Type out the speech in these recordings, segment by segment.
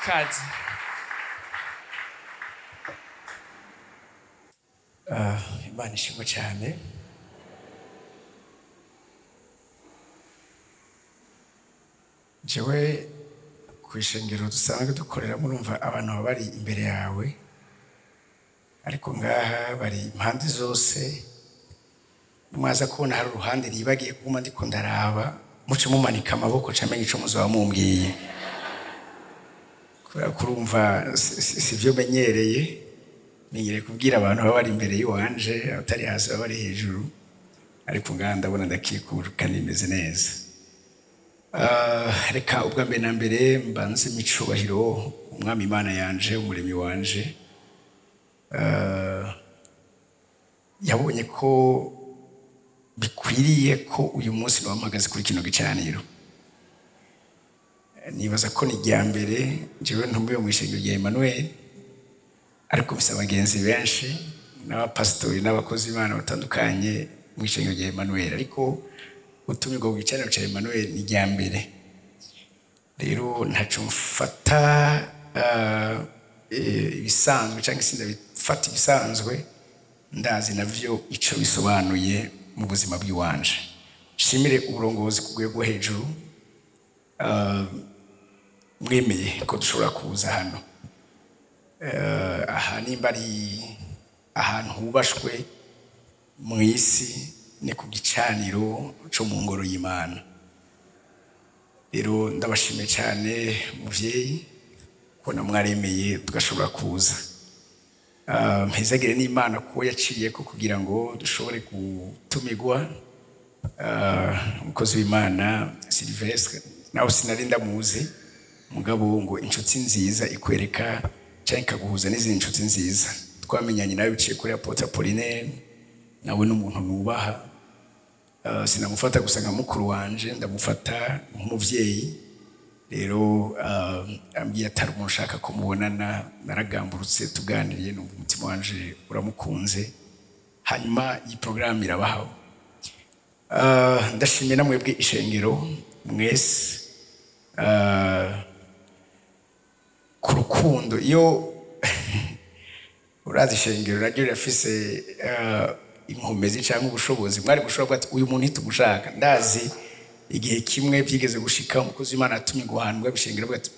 kazi. Imana ishimwe cyane. Jewe ku ishengero dusanzwe dukorera murumva abantu bari imbere yawe, ariko ngaha bari impande zose. Mwaza kubona hari uruhande nibagiye kuguma ndiko ndaraba, muce mumanika amaboko camenye ico muzaba mumbwiye. Kurumva sivyo menyereye, menyereye kubwira abantu bari imbere yiwanje, atari hasi bari hejuru, ariko ngaha ndabona ndakikuruka nimeze neza. Reka ubwa mbere na mbere mbanze micubahiro umwami Imana yanje, umuremyi wanje. Yabonye ko bikwiriye ko uyu munsi bampagaze kuri kino gicaniro. Nibaza ko ni rya mbere jewe ntumbiwe mu ishengero rya Emmanuel, ariko bisa abagenzi benshi n'abapasitori n'abakozi b'Imana batandukanye mu ishengero rya Emmanuel, ariko utumirwa ku gicaniro cya Emmanuel ni rya mbere. Rero ntaco mfata ibisanzwe cyangwa se ndabifata ibisanzwe, ndazi navyo ico bisobanuye mu buzima bw'iwanje. Shimire uburongozi ku rwego hejuru, mwemeye ko dushobora kuza hano. Aha nimba ari ahantu hubashwe mu isi, ni ku gicaniro cyo mu ngoro y'Imana. Rero ndabashimiye cyane muvyeyi ko namwaremeye tugashobora kuza. Mpezagire n'Imana ko yaciye ko kugira ngo dushobore gutumirwa. Umukozi w'Imana Sylvestre nawe sinari ndamuzi, mugabo ngo inshuti nziza ikwereka cyangwa ikaguhuza n'izindi inshuti nziza. Twamenyanye nawe biciye kuri Apotre Apollinaire, nawe n'umuntu nubaha. Sinamufata gusa nka mukuru wanje, ndamufata nk'umuvyeyi. Rero ambwiye atari umuntu ushaka ko mubonana, naragamburutse tuganiriye, numva umutima wanje uramukunze, hanyuma iyi programme irabaho. Ndashimiye namwe bwe ishengero mwese ku rukundo. Iyo urazi ishengero naryo rirafise inkomezi cyangwa ubushobozi, mwari gushobora ati uyu muntu ntitumushaka. Ndazi igihe kimwe byigeze gushika umukozi w'Imana atumye guhandwa bishengero bwati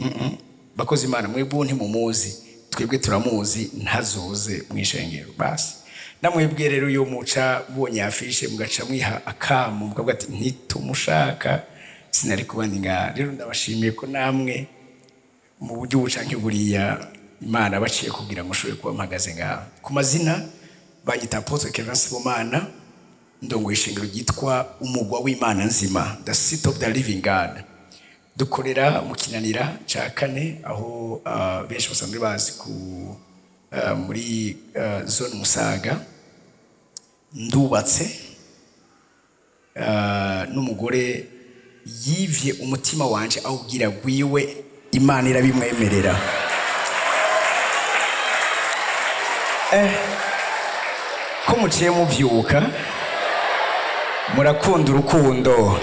bakozi Imana mwebwe ntimumuzi, twebwe turamuzi, ntazoze mu ishengero. Basi namwebwe rero iyo muca bonye afishe mugaca mwiha akamu mukavuga ati ntitumushaka, sinari kubandi ngaha. Rero ndabashimiye ko namwe mu buryo bucanke buriya Imana baciye kugira ngo ushobore kuba mpagaze ngaha. Ku mazina banyita Apotre Kevin SIBOMANA, ndongo ishengero ryitwa umugwa w'Imana nzima, the seat of the living God. Dukorera mu Kinanira ca kane, aho benshi basanzwe bazi ku muri zone Musaga. Ndubatse n'umugore yivye umutima wanje awugira gwiwe, Imana irabimwemerera. Ko muciye muvyuka murakunda urukundo.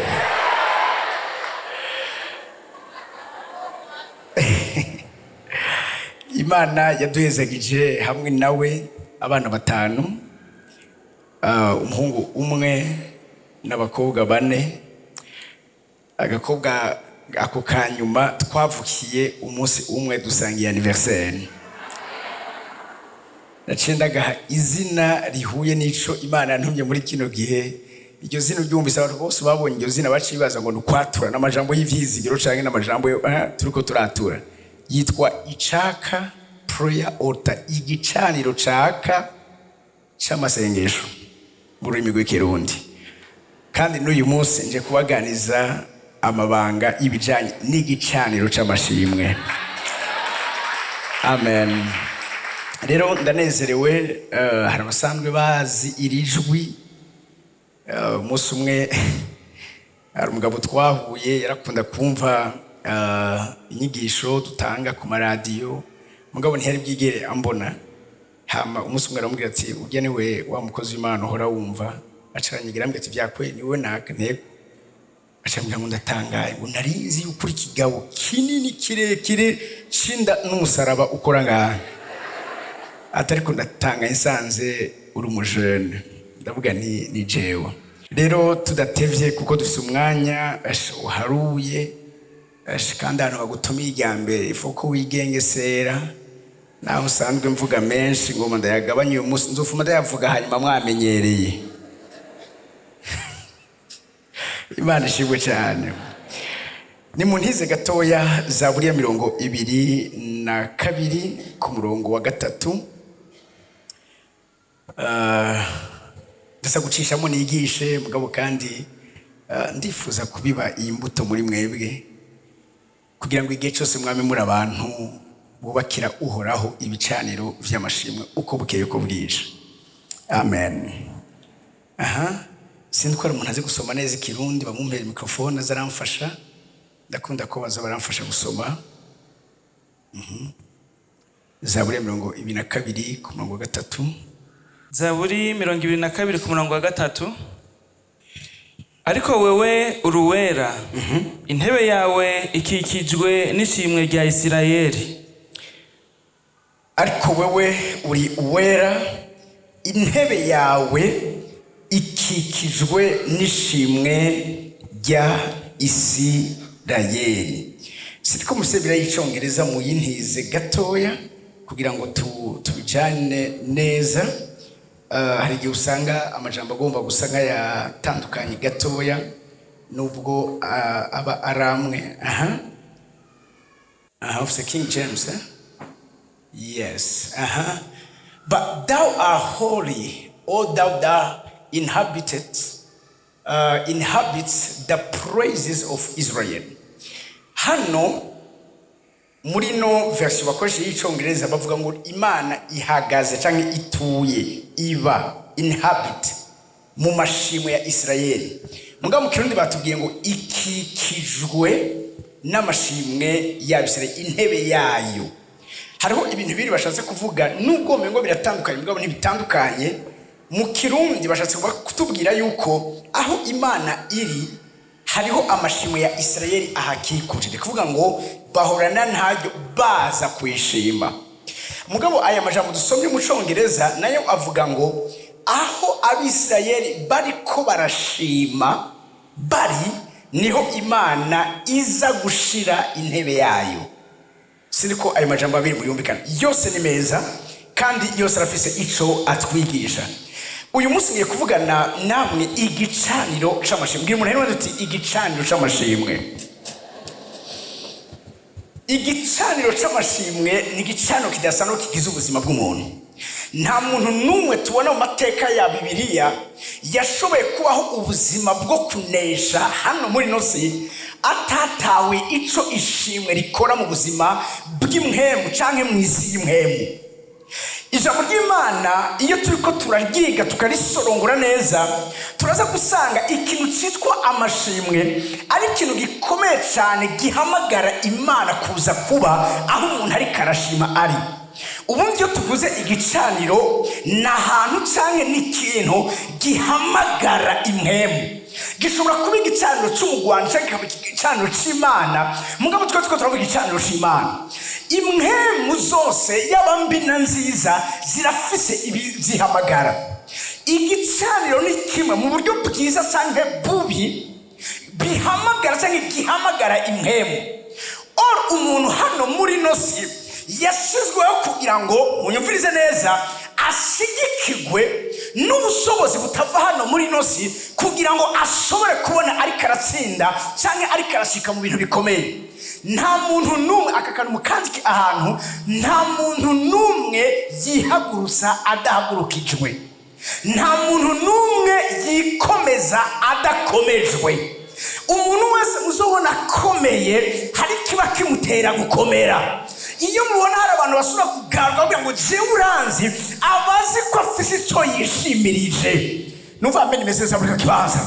Imana yaduhezagije hamwe nawe abana 5, umuhungu umwe n'abakobwa 4. Agakobwa ako kanyuma twavukiye umunsi umwe dusangiye anniversaire. Nacendaga izina rihuye n'ico Imana yantumye muri kino gihe. Iryo zina ryumvise abantu bose babonye iryo zina baciye baza ngo nukwatura n'amajambo y'ivyizigiro canke n'amajambo turiko turatura. Yitwa Icaka Prayer Altar, igicaniro caka c'amasengesho mu rurimi rw'ikirundi. Kandi n'uyu munsi nje kubaganiza amabanga y'ibijanye n'igicaniro c'amashimwe. Amen. Rero ndanezerewe. Hari abasanzwe bazi iri jwi. Umunsi umwe hari umugabo twahuye yarakunda kumva inyigisho dutanga ku maradiyo, mugabo ntiyari bwigere ambona. Hama umunsi umwe aramubwira ati urya niwe wa mukozi w'Imana uhora wumva. Acaranyigira ambwira ati vyakwe niwe ntego. Acambwira ngo ndatangaye, ngo narizi yuko uri kigabo kinini kirekire cinda n'umusaraba ukora ngaha atari ko ndatanga insanze uri umujene ndavuga ni jewe rero tudatevye kuko dufite umwanya uharuye kandi hano bagutumiye ijyambere ifoko wigengesera naho usanzwe mvuga menshi ngoma ndayagabanya uyu munsi nzofuma ndayavuga hanyuma mwamenyereye Imana ishimwe cyane ni muntize gatoya Zaburi ya 22 ku murongo wa 3 ndasa gucishamo nigishe mugabo kandi ndifuza kubiba iyi mbuto muri mwebwe kugira ngo igihe cyose mwame muri abantu bubakira uhoraho ibicaniro vy'amashimwe uko bukeye uko bwije amen. Sindi ko umuntu azi gusoma neza ikirundi bamumpera mikrofone azaramfasha ndakunda ko baza baramfasha gusoma. Zaburi 22 ku murongo wa 3. Zaburi 22 ku murongo wa 3. Ariko wewe uruwera intebe yawe ikikijwe n'ishimwe rya Isirayeli. Ariko wewe uri uwera intebe yawe ikikijwe n'ishimwe rya Isirayeli. Sitiko musebira y'icongereza mu yintize gatoya kugira ngo tubijane neza. Hari igihe usanga amajambo agomba gusa nk'ayatandukanye gatoya nubwo aba aramwe. Of King James, yes. But thou art holy, O thou that inhabits the praises of Israel. Hano muri no verse bakoresha y'icongereza bavuga ngo Imana ihagaze canke ituye iba inhabit mu mashimwe ya Isirayeli. Mugabo mu kirundi batubwiye ngo ikikijwe n'amashimwe ya Isirayeli intebe yayo. Hariho ibintu biri bashatse kuvuga nubwo mengo biratandukanye mugabo ntibitandukanye. Mu kirundi bashatse kutubwira yuko aho Imana iri hariho amashimwe ya Isirayeli ahakikuje kuvuga ngo bahorana ntajyo baza kwishima. Mugabo aya majambo dusomye mu Congereza nayo avuga ngo aho abisirayeli bariko barashima bari niho Imana iza gushira intebe yayo. Siniko aya majambo abiri muyumvikana yose ni meza kandi yose arafise ico atwigisha. Uyu munsi ngiye kuvugana namwe igicaniro c'amashimwe. Ngira umuntu rero ati igicaniro c'amashimwe. Igicaniro c'amashimwe ni igicaniro kidasanzwe kigize ubuzima bw'umuntu. Nta muntu numwe tubona mu mateka ya Bibiliya yashoboye kubaho ubuzima bwo kunesha hano muri nosi atatawe ico ishimwe rikora mu buzima bw'imhemu canke mw'isi y'imhemu. Ijambo ry'Imana iyo turiko turaryiga tukarisorongora neza turaza gusanga ikintu cyitwa amashimwe ari ikintu gikomeye cyane gihamagara Imana kuza kuba aho umuntu ari karashima ari. Ubundi iyo tuvuze igicaniro n'ahantu canke n'ikintu gihamagara imhemu. Gishobora kuba igicaniro cy'umugwanja cyangwa igicaniro c'Imana mugabo twese turavuga igicaniro c'Imana. Imhemu zose y'abambi na nziza zirafise ibizihamagara. Igicaniro ni kimwe mu buryo bwiza canke bubi bihamagara canke gihamagara imhemu. Umuntu hano muri nosi yasizweho kugira ngo munyumvirize neza ashigikirwe n'ubushobozi butava hano muri nosi kugira ngo ashobore kubona ari karatsinda canke ari karashika mu bintu bikomeye. Nta muntu numwe akakana mukandiki ahantu nta muntu numwe yihagurutsa adahagurukijwe. Nta muntu numwe yikomeza adakomejwe. Umuntu wese uzobona akomeye hari kiba kimutera gukomera. Iyo mubona hari abantu basura kugarwa kugira ngo je uranzi abazi ko afise ico yishimirije numva amenye meseza muri kibanza.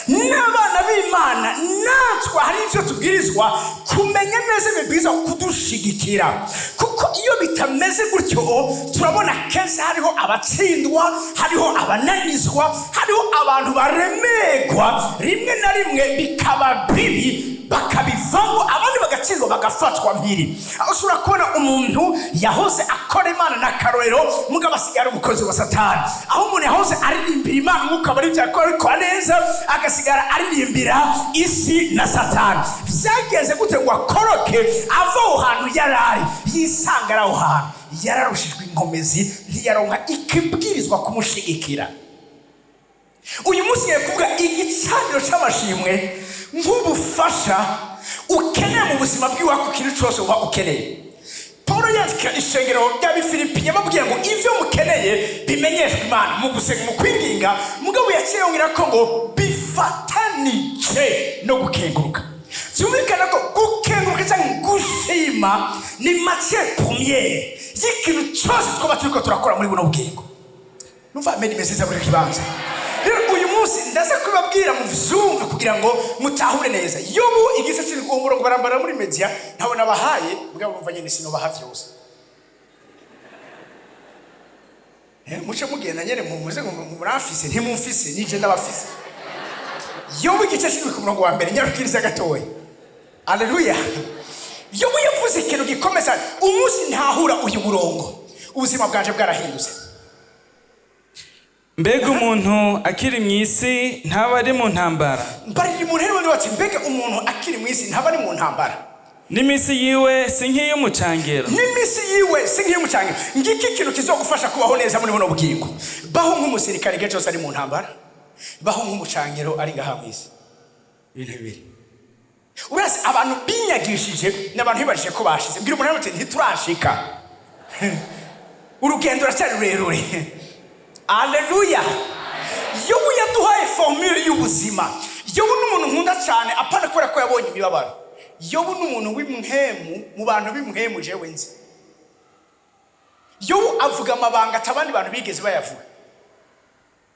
N'abana b'Imana natwa hari ivyo tubwirizwa kumenya neza bibwiza kudushigikira kuko iyo bitameze gutyo turabona kenshi hariho abatsindwa hariho abananizwa hariho abantu baremegwa rimwe na rimwe bikaba bibi bakabivamo, abandi bagatsindwa bagafatwa mpiri. Aho ushobora kubona umuntu yahoze akora Imana n'akarorero mugabo asigara umukozi wa Satani. Aho umuntu yahoze aririmbira Imana umwuka bari byakora neza agasigara aririmbira isi na Satani. Vyagenze gute ngo akoroke ava aho hantu yarari yisangara aho hantu yararushijwe inkomezi ntiyaronka ikibwirizwa kumushigikira. Uyu munsi ngiye kuvuga igicaniro c'amashimwe nk'ubufasha ukeneye mu buzima bw'iwawe ku kintu cyose uba ukeneye. Paulo yandika ishengero ry'Abifilipi yababwiye ngo ivyo mukeneye bimenyeshwe Imana mu gusenga mu kwinginga, mugabo yakiyongera ko ngo bifatanije no gukenguruka. Byumvikana ko gukenguruka cyangwa gushima ni matière première y'ikintu cyose twaba turiko turakora muri buno bugingo. Numva ameni message muri kibanza. Uyu munsi ndaza kubabwira mu vyumva kugira ngo mutahure neza. Yobu igise kiri ku murongo barambara muri media ntabona bahaye bwa bumva nyene sino baha vyose. Muce mugenda nyene muze ngo murafise ntimumfise nije ndabafise. Yobu igise kiri ku murongo wa mbere nyarukiriza gatoya. Haleluya. Yobu yavuze ikintu gikomeza umunsi ntahura uyu murongo. Ubuzima bwanje bwarahindutse. Mbega umuntu akiri mwisi ntaba ari mu ntambara. Mbari mu ntero wati mbega umuntu akiri mwisi ntaba ari mu ntambara. N'imisi yiwe si nk'iy'umucangero. N'imisi yiwe si nk'iy'umucangero. Ngiki kintu kizogufasha kubaho neza muri buno bugingo. Baho nk'umusirikare gihe cyose ari mu ntambara. Baho nk'umucangero ari ngaha mwisi. Ibintu bibiri. Urase abantu binyagishije n'abantu bibashije ko bashize. Mbwira umuntu ati ntiturashika. Urugendo ruracyari rurerure. Haleluya. Yobu yaduhaye formule y'ubuzima. Yobu n'umuntu nkunda cyane apana kubera ko yabonye imibabaro. Yobu n'umuntu w'imhemu mu bantu b'imhemu jewe nzi. Yobu avuga amabanga atabandi bantu bigeze bayavuga.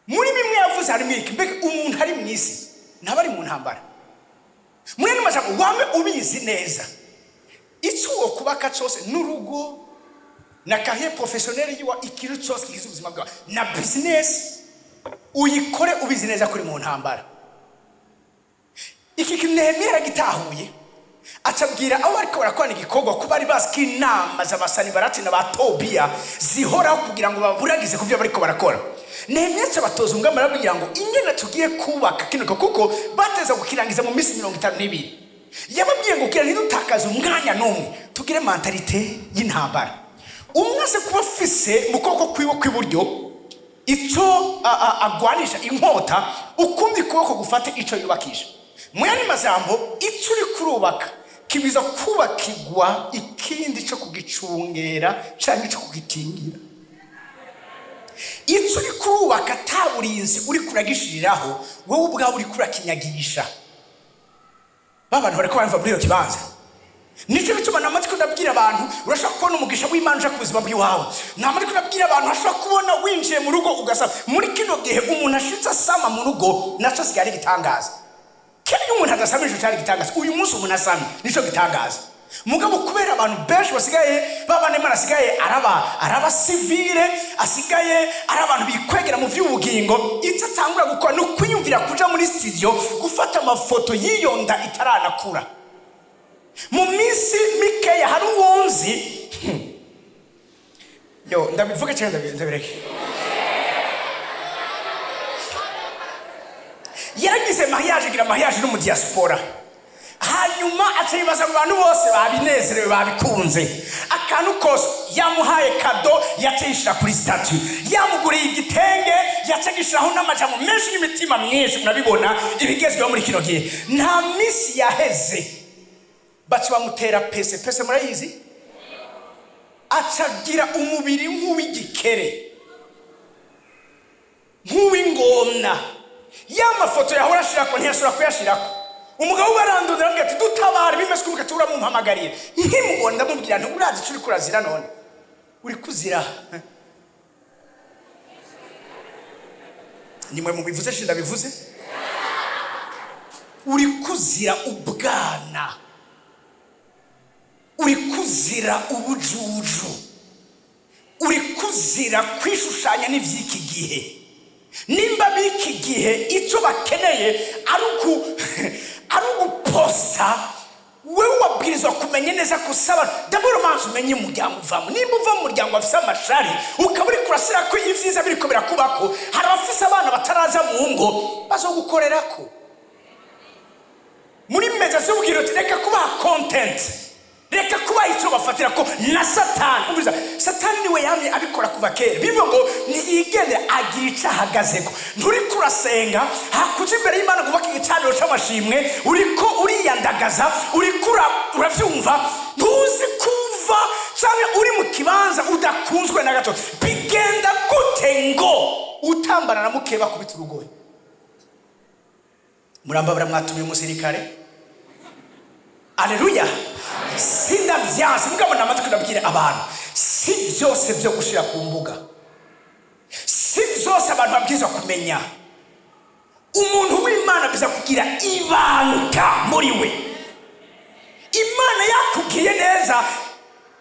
Muri bimwe yavuze harimo iki, mbega umuntu ari mu isi ntabari mu ntambara. Muri n'amajambo wame ubizi neza. Icyo kubaka cyose n'urugo na carrière professionnelle yiwa ikintu cyose kigize ubuzima bwawe na business uyikore ubizi neza kuri mu ntambara. Iki kintu Nehemiya gitahuye acabwira abo ariko barakwana igikorwa kuba ari baski inama z'abasani barati na batobia zihoraho kugira ngo baburagize kuvyo bariko barakora. Nehemiya cyabatoza umwami arabwira ngo ingene tugiye kubaka kino kuko bateza gukirangiza mu minsi 52. Yababwiye ngo kira ntidutakaza umwanya n'umwe tugire mentalite y'intambara. Umwase kuba afise mu kuboko kwiwe kw'iburyo icyo agwanisha inkota, ukundi kuboko gufate icyo yubakisha. Mu yandi majambo icyo uri kurubaka kibiza kubakigwa ikindi cyo kugicungera cyangwa cyo kugitingira. Icyo uri kurubaka taburinzi uri kuragishiriraho wowe ubwawe uri kurakinyagisha. Babantu bariko bamva muri iyo kibanza. Nico bituma namatiko ndabwira abantu urashaka kubona umugisha w'Imana uje ku buzima bw'iwawe. Namatiko ndabwira abantu ashaka kubona winjiye mu rugo ugasaba muri kino gihe umuntu ashitse asama mu rugo naco sigari gitangaza. Kene umuntu adasamije cyari gitangaza. Uyu munsi umuntu asama nico gitangaza. Mugabo kubera abantu benshi basigaye babane Imana asigaye araba civile asigaye ari abantu bikwegera mu vy'ubugingo, icyo atangura gukora no kwiyumvira kuja muri studio gufata amafoto yiyonda itaranakura. Mu minsi mikeya hari uwunzi yo ndabivuga cyane ndabireke yaragize mariage gira mariage no mu diaspora, hanyuma acibaza abantu bose babinezerewe babikunze akantu kose yamuhaye kado yatishira kuri statue, yamuguriye igitenge yacagishiraho n'amajambo menshi n'imitima myinshi. Murabibona ibigezweho muri kino gihe. Nta misi yaheze bachi bamutera pese murayizi, acagira umubiri nk'uw'igikere nk'uw'ingona. Yamafoto yahora ashirako ntiyashobora kuyashirako. Umugabo barandondera ambwira ati dutabara bimeze kumwe katura mu mpamagarire. Nkimubona ndamubwira nti urazi cyo uri kurazira none uri kuzira. Nimwe mu bivuze shinda bivuze uri kuzira ubwana, uri kuzira ubujuju, uri kuzira kwishushanya n'ivyiki gihe. Nimba biki gihe icyo bakeneye ari uguposta imposter wewe wabwirizwa kumenya neza kusaba dabura manzi umenye umuryango uvamo. Nimba uva mu muryango wafise amashari ukaba uri kurasira ko ivyiza biriko birakubako, hari abafise abana bataraza mu ngo bazogukorerako. Muri meza z'ubwiro reka kuba content, reka kuba icyo bafatira ko na Satani. Umviza Satani niwe yamye abikora kuva kera. Bivuga ngo niyigende agira icyo ahagazeko. Nturi kurasenga hakuze imbere y'Imana ngo bakige cyane cy'amashimwe, uriko uriyandagaza, uriko uravyumva, ntuzi kuva cyane uri mu kibanza udakunzwe na gato. Bigenda gute ngo utambana na mukeba kubita urugoye? Murambabara mwatumiye umusirikare. Haleluya. Sinda vyanse mugabo namatwe ndabwire abantu, si vyose byo gushira ku mbuga, si vyose abantu babwirizwa kumenya. Umuntu w'Imana biza kugira ibanga muri we. Imana yakubwiye neza,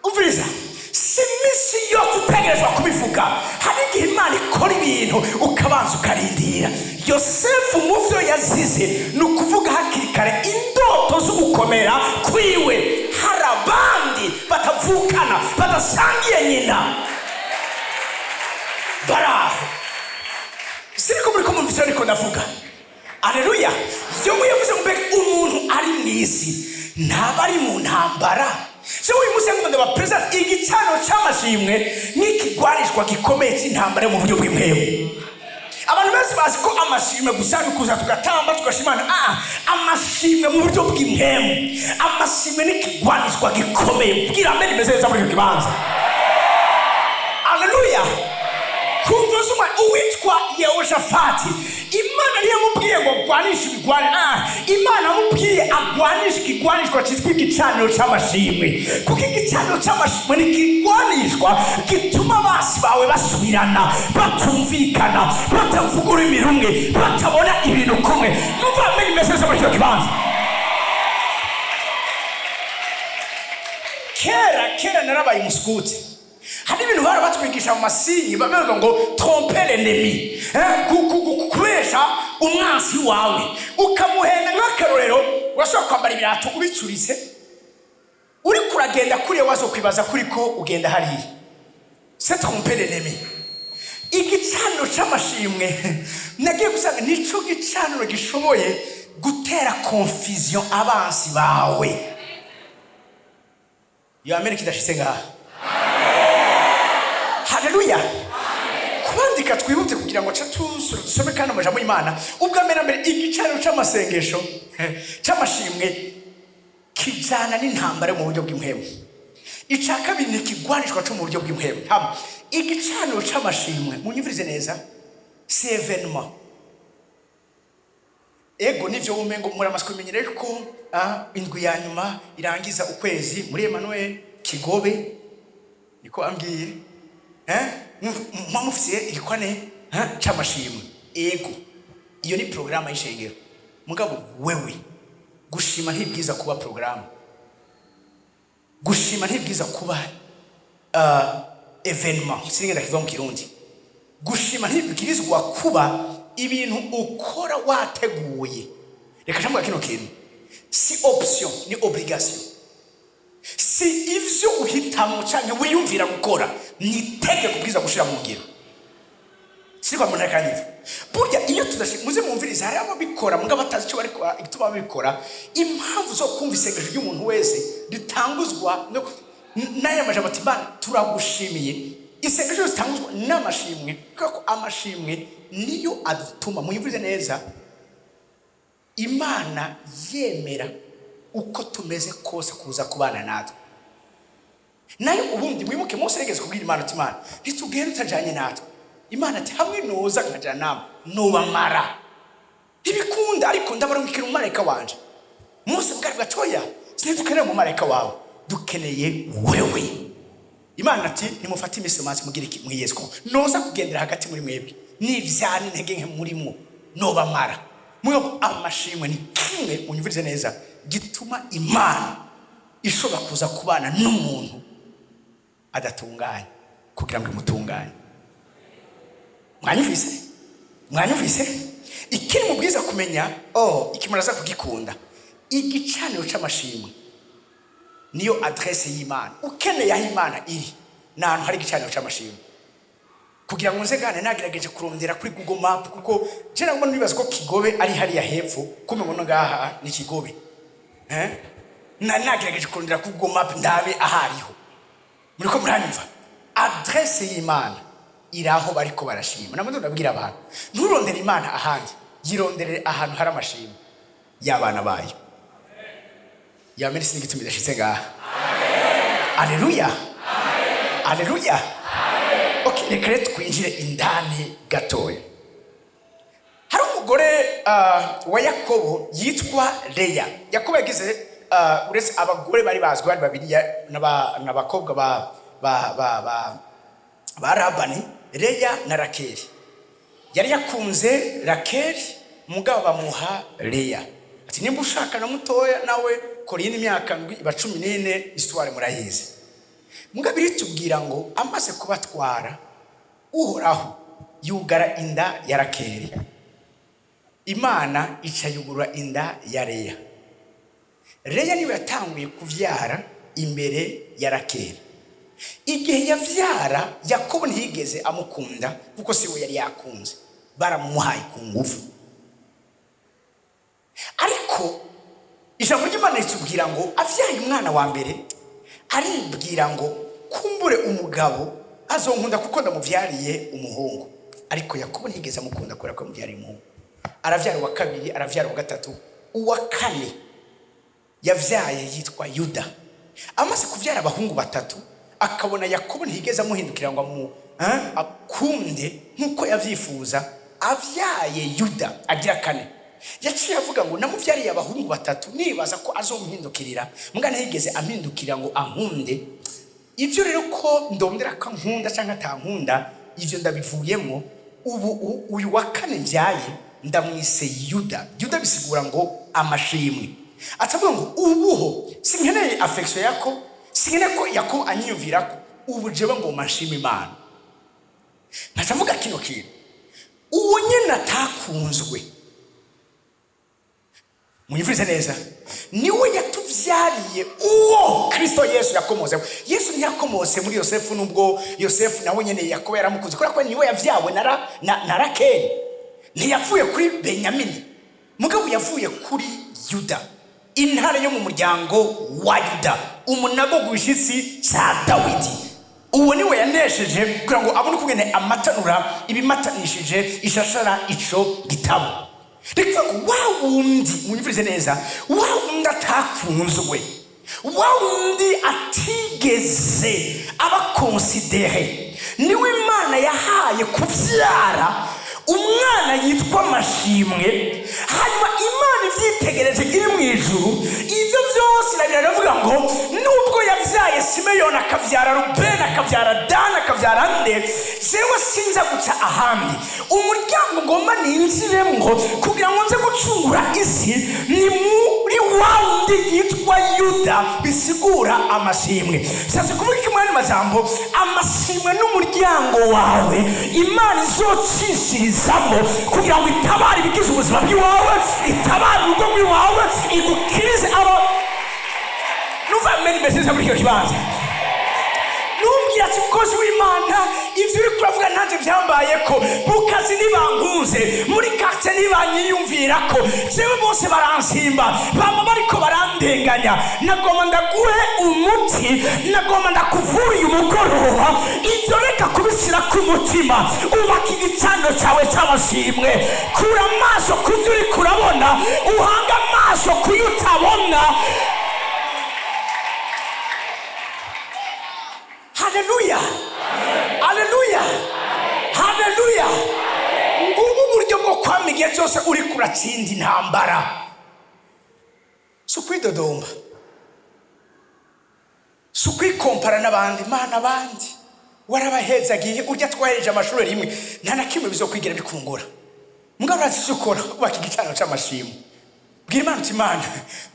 umviriza, si misi yo kutegerezwa kubivuga. Hari igihe Imana ikora ibintu ukabanza ukarindira. Yosefu mu vyo yazize ni ukuvuga hakiri kare indoto z'ugukomera kwiwe. Hari abandi batavukana badasangiye nyina baraho. Siriko muri kumumvise ariko ndavuga. Haleluya. Yo muyavuze ngo umuntu ari mwisi ntabari mu ntambara. So uyu musengo ndaba present igicano cy'amashimwe n'ikigwarishwa gikomeye cy'intambara mu buryo bw'impeho. Abantu bose bazi ko amashimwe gusa bikuza tugatamba tugashimana. Amashimwe mu buryo bw'impeho, amashimwe n'ikigwarishwa gikomeye. Bwira amen imeze neza muri kibanza. Haleluya. Kumva zuma uwitwa Yehoshafati, Imana niyo mubwiye ngo gwanisha ibigwani. Imana mubwiye agwanisha ikigwanishwa cyitwa igicaniro cy'amashimwe, kuko igicaniro cy'amashimwe n'ikigwanishwa gituma basi bawe basubirana, batumvikana, batavuga ururimi rumwe, batabona ibintu kumwe. Numva amenye imeseze muri icyo kibanza. Kera narabaye umuskuti. Hari ibintu bari batwigisha mu masinyi bavuga ngo tromper l'ennemi, kuresha umwansi wawe, ukamuhenda nk'akarorero. Urashobora kwambara ibirato ubicuritse, uri kuragenda kuri wazo kwibaza kuri ko ugenda hariya. C'est tromper l'ennemi. Igicaniro cy'amashimwe nagiye gusanga nico gicaniro gishoboye gutera confusion abansi bawe. Yo Amerika idashitse ngaha. Haleluya. Kubandika twihute kugira ngo dusome kandi amajambo y'Imana. Ubwa mbere igicaniro cy'amasengesho cy'amashimwe kijana n'intambara mu buryo bw'impeho. Ica kabiri ni ikigwanishwa cyo mu buryo bw'impeho. Igicaniro cy'amashimwe munyumvirize neza, si evenement. Ego nivyo umengo muri amaskumenyere ko indwi ya nyuma irangiza ukwezi muri Emmanuelkigobe niko ambwiye. Mwamufisiye ikwane cy'amashimwe. Ego iyo ni programa y'ishengero. Mugabo wewe gushima ntibwiza kuba programa, gushima ntibwiza kuba evenement. Sinigenda kiva mu Kirundi. Gushima ntibwirizwa kuba ibintu ukora wateguye. Reka cyangwa kino kintu si option ni obligation. Si ivyo uhitamo cyane wiyumvira gukora ni tegeko kubwiza gushira mu ngiro. Siko umuntu akanyiza. Burya iyo tudashimuze mumviriza hari ababikora mugabo batazi cyo bari ituma babikora. Impamvu zo kumva isengesho ry'umuntu wese ritanguzwa n'aya majambo ati Bana turagushimiye. Isengesho zitanguzwa n'amashimwe, kuko amashimwe niyo adutuma muyumvirize neza Imana yemera uko tumeze kose kuza kubana natwe. Nayo ubundi mwibuke Mose yegeze kubwira Imana ati Imana ntitugende utajanye natwe. Imana ati hamwe noza nkajana nawe nobamara. Ibikunda ariko ndabarungikira umumarayika wanje. Mose bwari batoya sindukeneye umumarayika wawe, dukeneye wewe. Imana ati nimufate imisomansi mugire iki mwiyesiko noza kugendera hagati muri mwebwe n'ivyane intege nke murimo nobamara. Mwe amashimwe ni kimwe unyumvirize neza gituma Imana ishobora kuza kubana n'umuntu adatunganye kugira ngo imutunganye. Mwanyumvise ikiri mubwiza kumenya ikimaraza kugikunda. igicaniro c'amashimwe niyo adresse y'Imana. Ukeneye aho Imana iri n'ahantu hari igicaniro c'amashimwe. Kugira ngo nze gane nagerageje kurondera kuri Google Map kuko je nabwo nibaza ko Kigobe ari hariya hepfo kumbe ngo ngaha ni Kigobe. Nagerageje kurondera kuri Google Map ndabe ahariho. Muriko muranyumva? Adresse y'Imana iraho bariko barashima. Namwe ndabwira abantu nturondere Imana ahandi, yirondere ahantu hari amashimwe y'abana bayo. Yamene sinigituma idashitse ngaha. Haleluya. Haleluya. Okay, reka twinjire indani gatoya. Hari umugore wa Yakobo yitwa Leya. Yakobo yagize uretse abagore bari bazwi bari babiri n'abakobwa ba Labani, Leya na Rakeli. Yari yakunze Rakeli mugabo bamuha Leya. Ati nimba ushaka na mutoya nawe kora yindi myaka 14 histoire murayizi. Mugabiri tubwira ngo amaze kubatwara Uhoraho yugara inda ya Rakeli. Imana ica yugurura inda ya Leya. Leya niwe yatanguye kuvyara imbere ya Rakeli. Igihe yavyara Yakobo ntiyigeze amukunda kuko siwe yari yakunze, baramuhaye ku ngufu. Ariko ijambo ry'Imana ritubwira ngo avyaye umwana wa mbere aribwira ngo kumbure umugabo azonkunda kuko ndamuvyariye umuhungu. Ariko Yakobo ntiyigeze amukunda kubera ko yamuvyariye umuhungu. Aravyara wa kabiri, aravyara wa gatatu, uwa kane yavyaye yitwa Yuda. Amaze kuvyara abahungu batatu akabona Yakobo ntiyigeze amuhindukira ngo akunde nkuko yavyifuza, avyaye Yuda agira kane. Yaciye avuga ngo namuvyariye abahungu batatu nibaza ko azomuhindukirira, muga ntiyigeze ampindukira ngo ankunde. Ivyo rero ko ndondera ko nkunda cyangwa atankunda, ivyo ndabivuyemo. Ubu uyu wa kane vyaye ndamwise Yuda. Yuda bisigura ngo amashimwe. Atavuga ngo ubuho sinkeneye affection yako, sinkeneye ko Yakobo anyiyumvira ko ubu jewe ngo mashimwe Imana. Ntavuga kino kintu uwo nyene atakunzwe. Munyumvirize neza, niwe yatuvyariye uwo Kristo Yesu yakomoze. Yesu ntiyakomose muri Yosefu, nubwo Yosefu nawe nyene Yakobo yaramukunze kubera ko niwe yavyawe na Rakeli. Ntiyavuye kuri Benyamini, mugabo yavuye kuri Yuda, intara yo mu muryango wa Yuda, umunago gwishitsi ca Dawidi. Uwo niwe yanesheje kugira ngo abone kugene amatanura ibimatanishije ishashara ico gitabo. Reka wawundi munyumvirize neza, wawundi atakunzwe, wawundi atigeze abakonsidere, niwe Imana yahaye kuvyara umwana yitwa amashimwe. Hanyuma Imana ivyitegereje iri mu ijuru, ivyo vyose nabiravuga ngo nubwo yavyaye Simeyoni akavyara Rubeni akavyara Dani akavyara nde, jewe sinza guca ahandi. Umuryango ngomba ninjiremwo kugira ngo nze gucungura isi ni muri wawundi yitwa Yuda, bisigura amashimwe. Sasa kuvuga kimwe n'amajambo, amashimwe n'umuryango wawe Imana izocishirizamu kugira ngo itabare ibigize ubuzima bw'iwawe, itabare urugo rw'iwawe, igukirize abo nuva meni message muri icyo kibanza. Numbwira ati mukozi w'Imana, ivyo uri kuravuga nanje vyambayeko, bukazi nibankunze, muri quartier nibanyiyumvirako, jewe bose baransimba, bama bariko barandenganya. Nagomba ndaguhe umuti, nagomba ndakuvuriye umugoroba, ivyo reka kubishyira ku mutima. Ubaka igicaniro cyawe cy'amashimwe, kura amaso kuvyo uri kurabona, uhanga amaso kuyo utabona. Haleluya. Haleluya. Haleluya. Ngubu buryo bwo kwamigiye cyose uri kuratsinda intambara. Sukwidodomba. Sukwikompara n'abandi, Mana abandi warabahezagiye, urya twaheje amashuri rimwe nta nakimwe bizokwigira bikungura. Mugabo urazisukora ubaka igicaniro cy'amashimwe. Bwira Imana uti Mana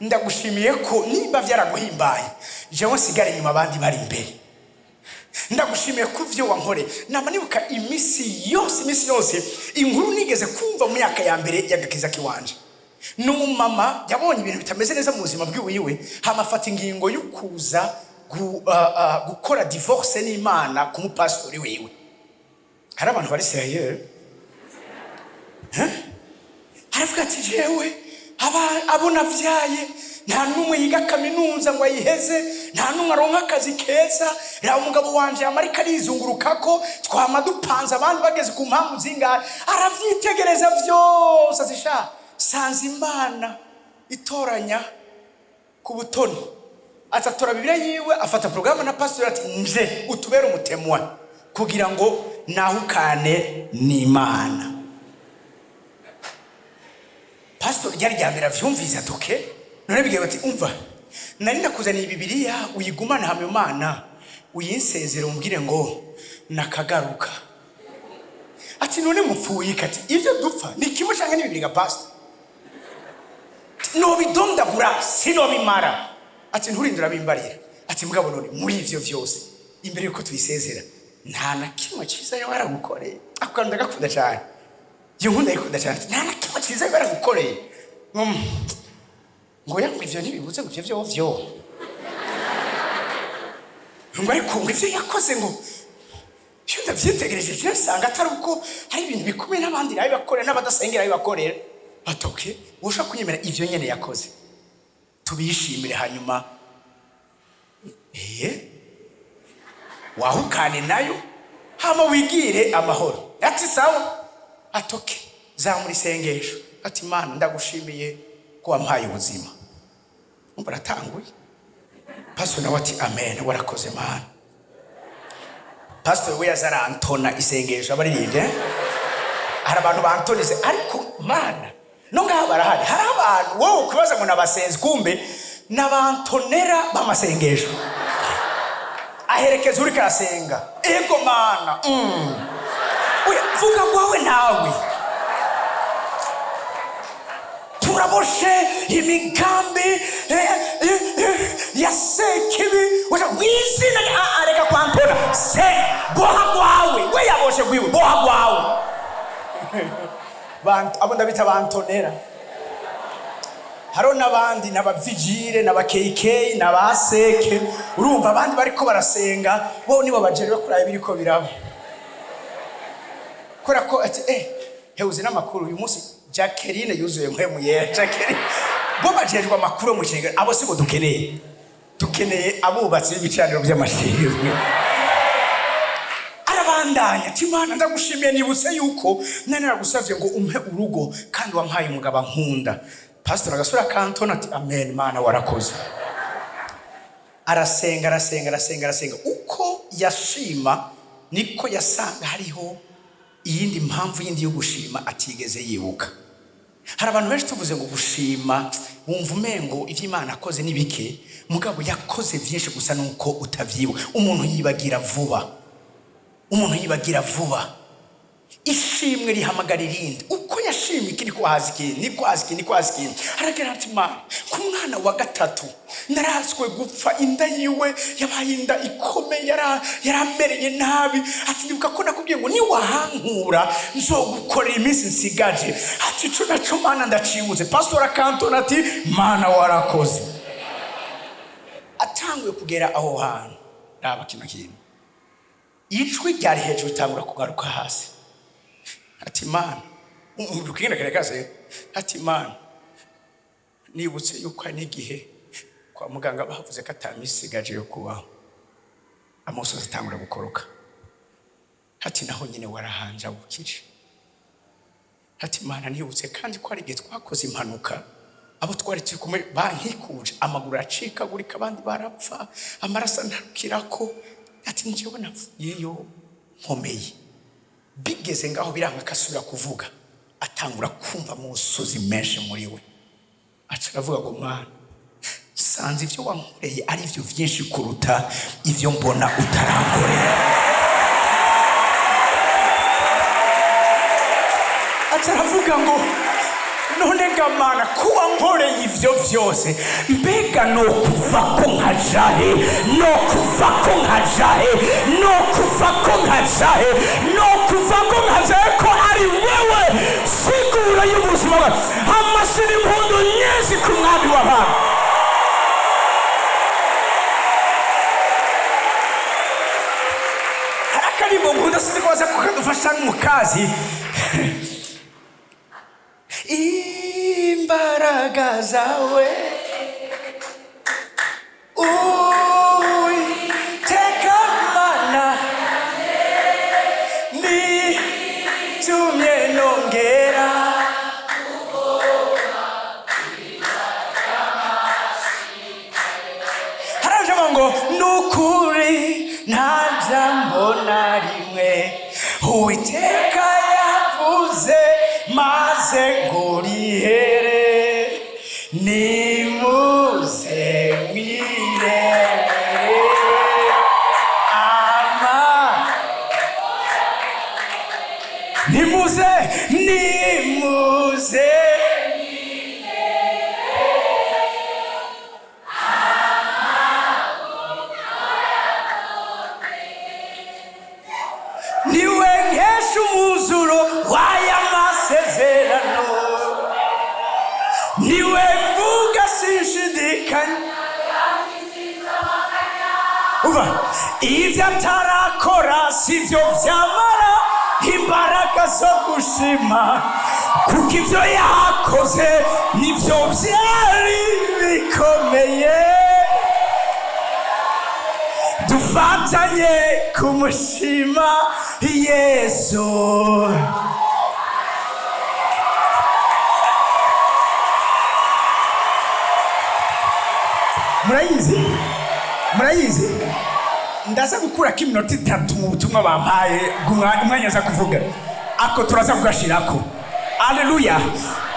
ndagushimiye ko niba vyaraguhimbaye jewe nsigare nyuma abandi bari imbere. Ndagushimiye ko ivyo wankore. Nama nibuka imisi yose inkuru nigeze kumva mu myaka ya mbere y'agakiza kiwanje. n'umumama yabonye ibintu bitameze neza mu buzima bwiwe hamafata ingingo yo kuza gukora divorce n'Imana ku mupastori wiwe. Hari abantu bari serieux aravuga ati jewe abona vyaye nta numwe yiga kaminuza ngo ayiheze, nta numwe aronka akazi keza, ra umugabo wanje amarika rizungurukako twama dupanze abandi bageze ku mpamvu zingahe, aravyitegereza vyose azisha sanze Imana itoranya ku butoni. Atatora Bibiliya yiwe afata programme na pastor ati nje utubere umutemwa kugira ngo nahukane n'Imana. Pastor yari yambira vyumviza toke none bigiye bati umva nari ndakuzaniye Bibiliya uyigumana hamwe Imana uyinsezere umbwire ngo nakagaruka. Ati none mupfuye kati ivyo dupfa ni kimwe canke ni Bibiliya pastor no bidondagura sino bimara. Ati nturindira bimbarira. Ati mugabo none muri ivyo vyose imbere yuko tuyisezera nta na kimwe cyiza yaragukoreye. Akanda gakunda cyane yunkunda yikunda cyane nta na kimwe cyiza yaragukoreye ngo yangu ivyo ntibibuze ngo ivyo vyo ngo ariko ngo ivyo yakoze ngo cyo ndavyitegereje cyasanga atari uko hari ibintu bikomeye n'abandi nabi bakorera n'abadasengera bibakorera. Atoke usha kunyemera ivyo nyene yakoze tubishimire hanyuma wahukane nayo hama wigire amahoro. Ati sawa. Atoke zamuri sengesho ati Mana ndagushimiye ko wampaye ubuzima. Umva ratanguye pastor nawe ati amen warakoze Mana. Pastor we yazara antona isengesho abaririmbye hari abantu bantonize ariko Mana no ngaha barahari hari abantu wowe kubaza ngo nabasenze kumbe nabantonera bamasengesho aherekeza uri karasenga ego Mana oya vuga kwawe nawe turaboshe imigambi ya sekibi wizina areka kwantona se boha kwawe we yaboshe kwiwe boha kwawe bantu abo ndabita bantonera. Haro nabandi nabavigire nabakeke nabaseke urumva abandi bariko barasenga bo nibo bajere bakuraye biriko birabo kora ko ati heuze namakuru uyu munsi Jacqueline yuzuye mpemu ye Jacqueline bo bajerwa amakuru mu kinga abo sibo dukeneye abubatsi b'ibicaniro by'amashiri. Arabandanya ati Mana ndagushimiye nibutse yuko nane nagusavye ngo umpe urugo kandi wampaye umugabo nkunda. Pastor agasura kantona ati amen Mana warakoze. Arasenga uko yashima niko yasanga hariho iyindi mpamvu yindi yo gushima atigeze yibuka. Hari abantu benshi tuvuze ngo gushima wumva umengo ivyo Imana akoze nibike mugabo yakoze vyinshi gusa nuko utavyibuka. Umuntu yibagira vuba ishimwe rihamagara irindi uko yashimye ikindi kwazi ikindi aragira ati Mana ku mwana wa gatatu narazwe gupfa inda yiwe yabaye inda ikome yaramereye nabi. Ati ndibuka ko nakubwiye ngo ni wahankura nzogukorera iminsi nsigaje. Ati cyo naco Mana ndacibuze. Pastor akantona ati Mana warakoze. Atanguye kugera aho hantu raba kino kintu ijwi ryari hejuru tangura kugaruka hasi. Ati Mana urukigenda kerekaze ati Mana nibutse yuko ari igihe kwa muganga bavuze ko atamisigaje yo kubaho amoso atangura gukoroka. Ati naho nyine warahanja bukije. Ati Mana nibutse kandi ko ari igihe twakoze impanuka abo twari turi kumwe bankikuje amaguru acikagurika abandi barapfa amaraso ntarukirako. Ati njyewe navuyeyo nkomeye bigeze ngaho biranga kasubira kuvuga atangura kumva musozi menshi muri we. Aca aravuga ngo Mana sanze ivyo wankoreye ari ivyo vyinshi kuruta ivyo mbona utarankorera. Aca aravuga ngo none ga Mana kuba nkoreye ivyo vyose mbega no kuva ko nkajahe ko ari wewe sigura y'ubuzima amashini kwabo. Harakarimbo nkunda sinzi ko baza kukadufasha nk'umukazi. Imbaraga zawe Uwiteka Mana nitumye nongera haraje ngo nukuri nta jambo na rimwe Uwiteka yavuze maze ngo rihere nimuze mwirebere nimuze niwe nkesha umwuzuro w'aya masezerano niwe mvuga sinshidikanya ibyo atarakora sivyo vyamara imbaraga zo gushima kuko ibyo yakoze nivyo vyari bikomeye dufatanye kumushima Yesu. Murayizi ndaza gukura kiminota 3 mu butumwa bampaye umwanya za kuvuga ako turaza kugashirako. Haleluya.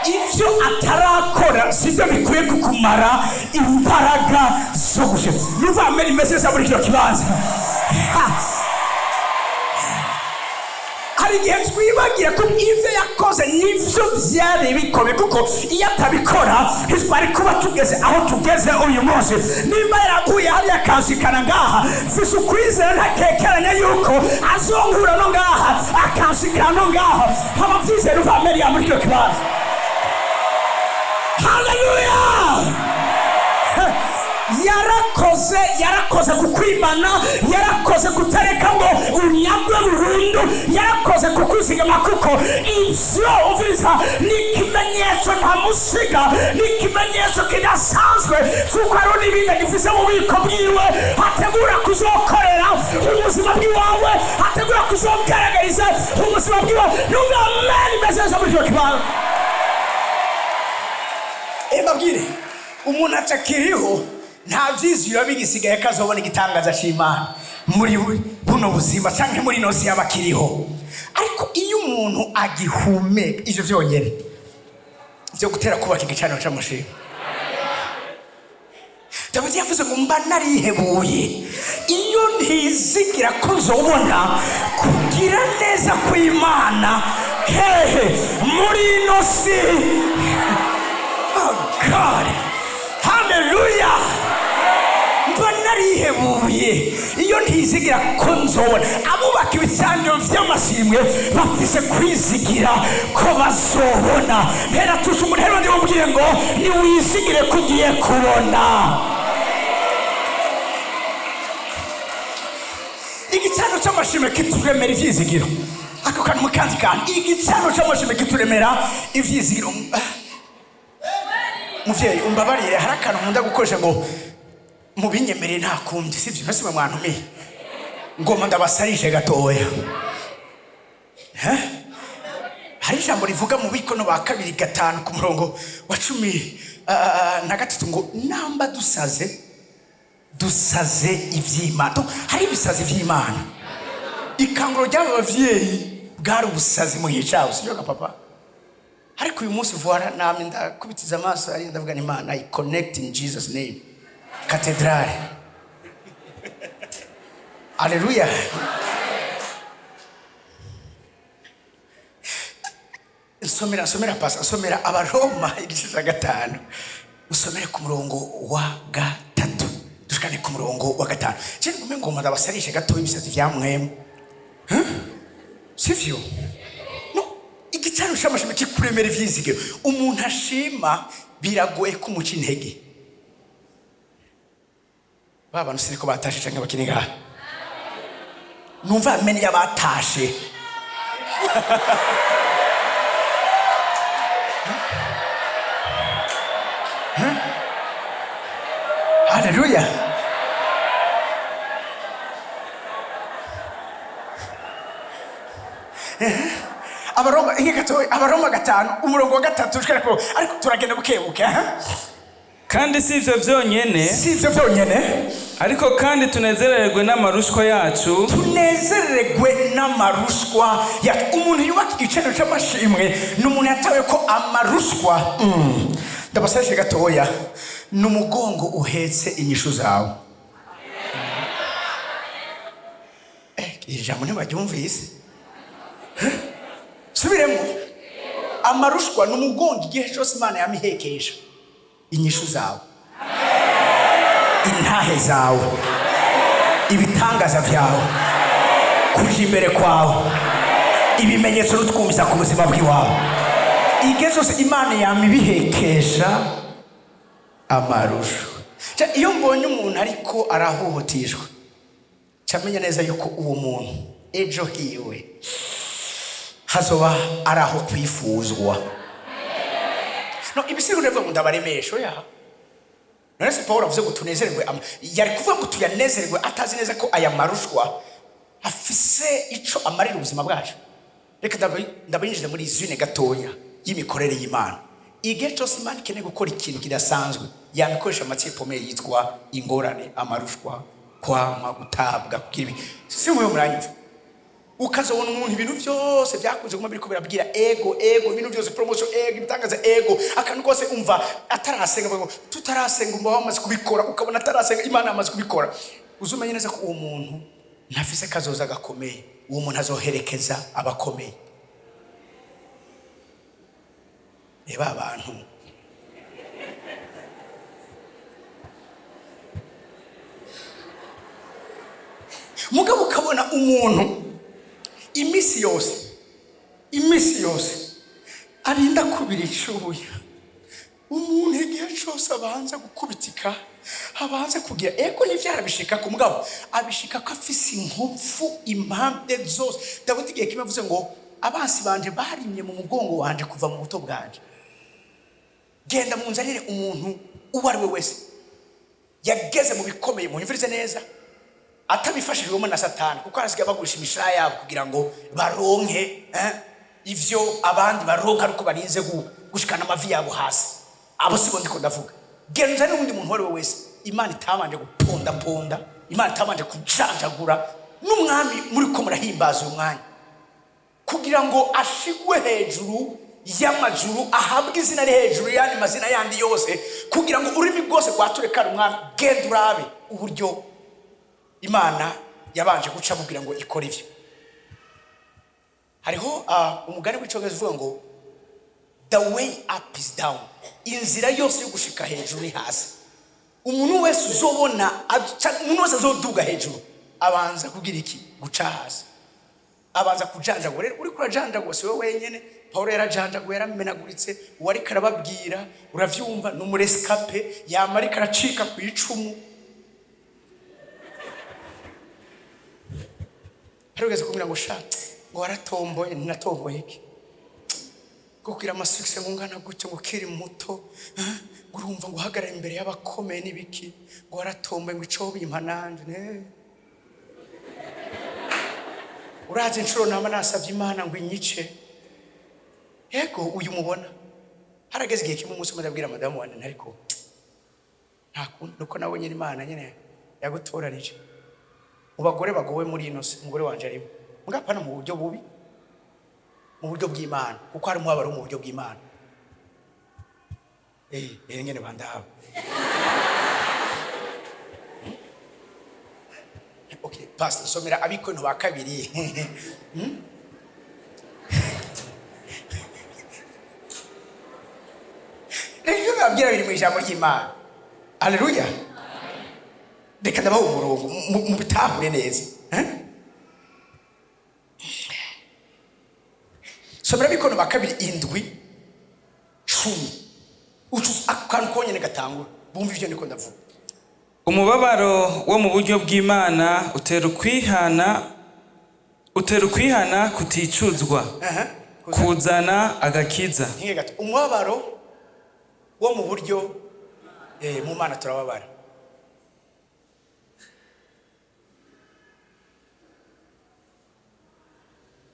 Ivyo atarakora sivyo bikwiye kukumara imbaraga zo gushima. Yuva ameni meseza muri kino kibanza. Hari igihe twibagira ko ivyo yakoze nivyo vyari bikomeye kuko iyo atabikora twari kuba tugeze aho tugeze uyu munsi. Nimba yaraguye hariya akanshikana ngaha mfise ukwizera ntakekeranya yuko azonkura no ngaha akanshikana no ngaha abavyizera uva ameri muri kino kibanza. Hallelujah. Yarakoze kukwimana, yarakoze kutareka ngo unyagwe burundu, yarakoze kukuzigama kuko ivyo uviza ni ikimenyetso ntamusiga, ni ikimenyetso kidasanzwe kuko ari n'ibindi gifise mu bubiko bwiwe ategura kuzokorera ubuzima bwiwawe, ategura kuzogaragariza ubuzima bwiwawe. Numva amen imeze muri cyo kibanza. Mbabwire umuntu atakiriho nta vyiziro bigisigaye kazobona igitangaza c'Imana muri buno buzima canke muri nosi y'abakiriho. Ariko iyo umuntu agihumeka ivyo vyonyene byo gutera kubaka igicaniro c'amashimwe. Dawidi yavuze ngo mba narihebuye iyo ntizigira ko nzobona kugira neza kw'Imana hehe muri nosi. Oh God, hallelujah. Narihebuye iyo ntizigira ko nzobona abubaka ibicaniro vy'amashimwe bafise kwizigira ko bazobona. Mpera tuje umuntu rero ndimubwire ngo niwizigire ko ugiye kubona. Igicaniro c'amashimwe kituremera ivyizigiro. Ako kantu mukanzi kandi igicaniro c'amashimwe kituremera ivyizigiro. Muvyeyi umbabarire harakantu nkunda gukoresha ngo mubinyemereye nta kundi sivyo nasi mwantumiye ngoma ndabasarishe gatoya. Hari ijambo rivuga mu bikono ba 2:5 ku murongo wa 13 ngo namba dusaze ivy'Imana. Hari ibisazi vy'Imana. Ikanguro ry'abavyeyi bwari ubusazi mu gihe cyabo sivyo ka papa. Ariko uyu munsi vuara namwe ndakubitiza amaso ari ndavuga ni Imana I connect in Jesus name. Cathedrale. Hallelujah. Somera pasa somera abaroma igice cya 5 usomere ku murongo wa 3 dushikane ku murongo wa 5 cyane ngume ngoma ndabasarishe gato ibisazi vyamwemo sivyo no igicaniro c'amashimwe kikuremera ivyizigiro. Umuntu ashima biragoye kumuca intege. baba nusiriko batashe canke bakini ngaha numva ameni yabatashe Hallelujah. Abaroma 5 umurongo wa 3 ushikara ko ariko turagenda bukebuke kandi si ivyo vyonyene ariko kandi tunezererwe n'amarushwa yacu umuntu yubaka igiciro cy'amashimwe n'umuntu yatawe ko amarushwa ndabasashe gatoya n'umugongo uhetse inyishu zawe iri jambo ntibaryumvise subiremo amarushwa n'umugongo igihe cyose Imana yamihekesha inyishu zawe intahe zawe ibitangaza vyawe kuja imbere kwawe ibimenyetso n'utwumvisa ku buzima bw'iwawe igihe cyose Imana yamibihekesha amarushwa. Iyo mbonye umuntu ariko arahohotishwa camenya neza yuko uwo muntu ejo hiwe hazoba araho kwifuzwa. No ibisigo nevuga ngo ndabaremesho ya. None se Paulo avuze ngo tunezererwe yari kuvuga ngo tuyanezererwe atazi neza ko aya marushwa afise ico amarira ubuzima bwacu. Reka ndabayinjije muri izine gatoya y'imikorere y'Imana. Igihe cyose Imana ikeneye gukora ikintu kidasanzwe yamikoresha amatsiko meye yitwa ingorane, amarushwa, kwama, gutabwa, kugira si mwe muranyumva. Ukazabona umuntu ibintu byose byakunze kuma biriko birabwira ego ibintu byose promotion ego ibitangaza ego akantu kose umva atarasenga ngo tutarasenga umva wamaze kubikora ukabona atarasenga Imana amaze kubikora uzumenye neza ko uwo muntu ntafise kazoza gakomeye uwo muntu azoherekeza abakomeye. Eba abantu mugabo ukabona umuntu imisi yose arinda kubira icubuye umuntu igihe cyose abanza gukubitika abanza kugira ego n'ivyarabishika ku mugabo abishika ko afise inkopfu impande zose. Dawidi igihe kimwe avuze ngo abansi banje barimye mu mugongo wanje kuva mu buto bwanje. Genda munzanire umuntu uwo ari we wese yageze mu bikomeye munyumvirize neza atabifashijwemo na Satani kuko arasiga bagurisha imishaya yabo kugira ngo baronke ivyo abandi baronka ariko barinze gushikana amavi yabo hasi. Abo sibo ndiko ndavuga. Genza n'undi muntu wari we wese Imana itabanje guponda Imana itabanje kujanjagura n'umwami muri ko murahimbaza umwanya kugira ngo ashigwe hejuru y'amajuru ahabwe izina ari hejuru yandi mazina yandi yose kugira ngo urimi bwose gwaturekana umwami. Genda urabe uburyo Imana yabanje guca kugira ngo ikore ivyo. Hariho umugani w'Icongereza uvuga ngo the way up is down. Inzira yose yo gushika hejuru ni hasi. Umuntu wese uzobona umuntu wese azoduga hejuru abanza kugira iki guca hasi. Abanza kujanjagura uri kurajanjagura se wewe wenyene. Paulo yarajanjaguye yaramenaguritse wari karababwira uravyumva n'umurescape yamari karacika ku icumu. Harugeze kumira ngo sha ngo waratomboye ninatomboye iki kugira amasukse ngungana gutyo ngo kiri muto urumva ngo hagarara imbere y'abakomeye nibiki ngo waratomboye ngo ico bimpananje ne uraje inshuro nama nasavye Imana ngo inyice. Yego uyu mubona harageze igihe kimwe umunsi ndabwira madamu wanjye ariko nta kuntu nuko nawe nyine Imana nyene yagutoranije mu bagore bagowe muri ino se umugore wanje arimo mugapana mu buryo bubi mu buryo bw'Imana kuko hari mu abari mu buryo bw'Imana nyene bandaba okay pastor somera abikono ba kabiri Ejo nabwira biri mu ijambo ry'Imana. Haleluya. Reka ndabaho umurongo mu bitahure neza. Somera bikono ba kabiri 7 10 akantu konyene gatangura bumva ivyo niko ndavuga. umubabaro wo mu buryo bw'Imana utera ukwihana kuticuzwa kuzana agakiza. Umubabaro wo mu buryo mu Mana turababara.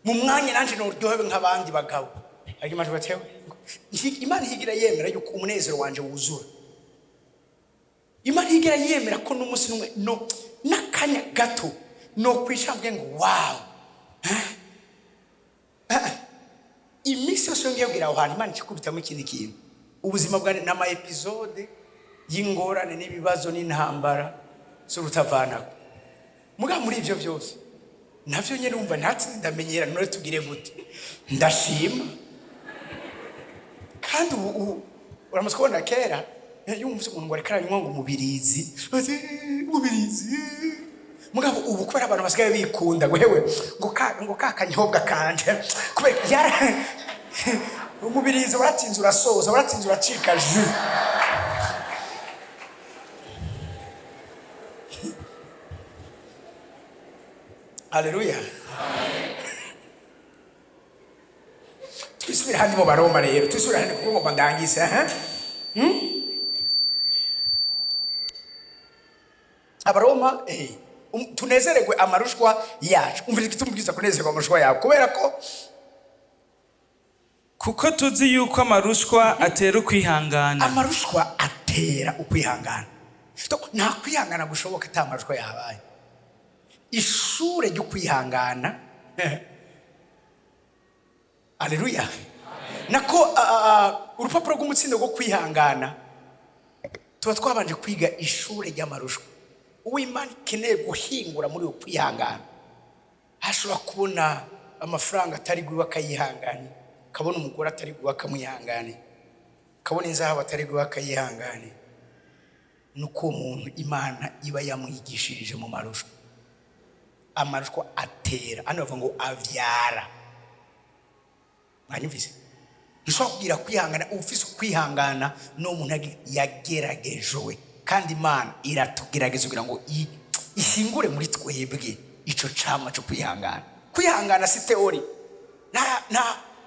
Mu mwanya nanje n'uryohewe nk'abandi bagabo. Agimaje batewe. Imana higira yemera yuko umunezero wanje wuzura. Imana higira yemera ko n'umunsi numwe no nakanya gato no kwishambwe ngo wow. Imisi yose ngiye kugira ahantu Imana ikikubitamo ikindi kintu. Ubuzima bwa n'ama episode y'ingorane n'ibibazo n'intambara surutavana. Muga muri ivyo byose navyo nyene umva ntatse ndamenyera none tugire gute ndashima kandi uramutse kubona kera yumvise umuntu ngo arekara nywa ngo umubirizi mugabo ubu kubera abantu basigaye bikunda wewe ngo kakanyobwa kanje kubera yara umubirizi waratsinze urasoza waratsinze uracika ju. Haleluya. Twisubira handi mu Baroma rero twisubira handi kuko ngo ndangise Abaroma tunezeregwe amarushwa yacu. Umvira ikitumubwiza kunezerwa amarushwa yawe kubera ko kuko tuzi yuko amarushwa atera ukwihangana. Amarushwa atera ukwihangana. Nta kwihangana gushoboka ata amarushwa yabaye. Ishure ryo kwihangana. Haleluya. Nako urupapuro rw'umutsindo rwo kwihangana tuba twabanje kwiga ishure ry'amarushwa. Uw'Imana ikeneye guhingura muri ukwihangana hashobora kubona amafaranga atari gwiwe akayihangana, kabona umugore atari gwiwe akamwihangana, kabona inzahabu atari gwiwe akayihangana. Nuko umuntu Imana iba yamwigishirije mu marushwa. Amarushwa atera hano bavuga ngo avyara. Mwanyumvise nshobora kugira kwihangana ufise kwihangana no umuntu yageragejwe kandi Imana iratugerageza kugira ngo ihingure muri twebwe ico cama cyo kwihangana. Kwihangana si teori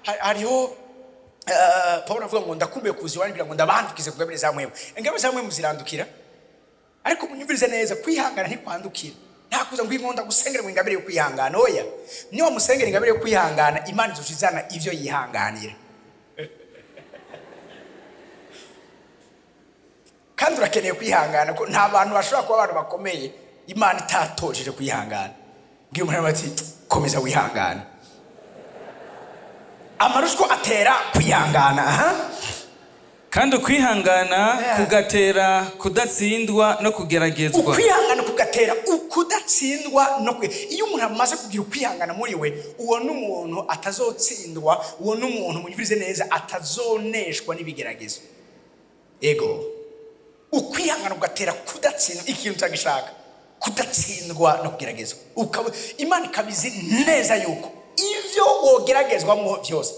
hariho Paulo avuga ngo ndakumbuye kuziwani kugira ngo ndabandukize kugabire za mwemwe engabe za mwemwe muzirandukira ariko munyumvirize neza kwihangana ntikwandukira. Ntakuza ngo inkonda gusengera ngo ingabire yo kwihangana oya niyo musengera ingabire yo kwihangana Imana izuzizana ivyo yihanganira. Kandi urakeneye kwihangana ko nta bantu bashobora kuba abantu bakomeye Imana itatojeje kwihangana. Ngiye umuntu bati komeza wihangana. Amarushwa atera kwihangana. Kandi ukwihangana kugatera kudatsindwa no kugeragezwa. Ukwihangana kugatera ukudatsindwa no iyo umuntu amaze kugira ukwihangana muri we uwo n'umuntu atazotsindwa, uwo n'umuntu munyumvirize neza atazoneshwa n'ibigeragezo. Ego ukwihangana kugatera kudatsindwa ikintu utagishaka kudatsindwa no kugeragezwa. Imana ikabizi neza yuko ivyo wogeragezwamo byose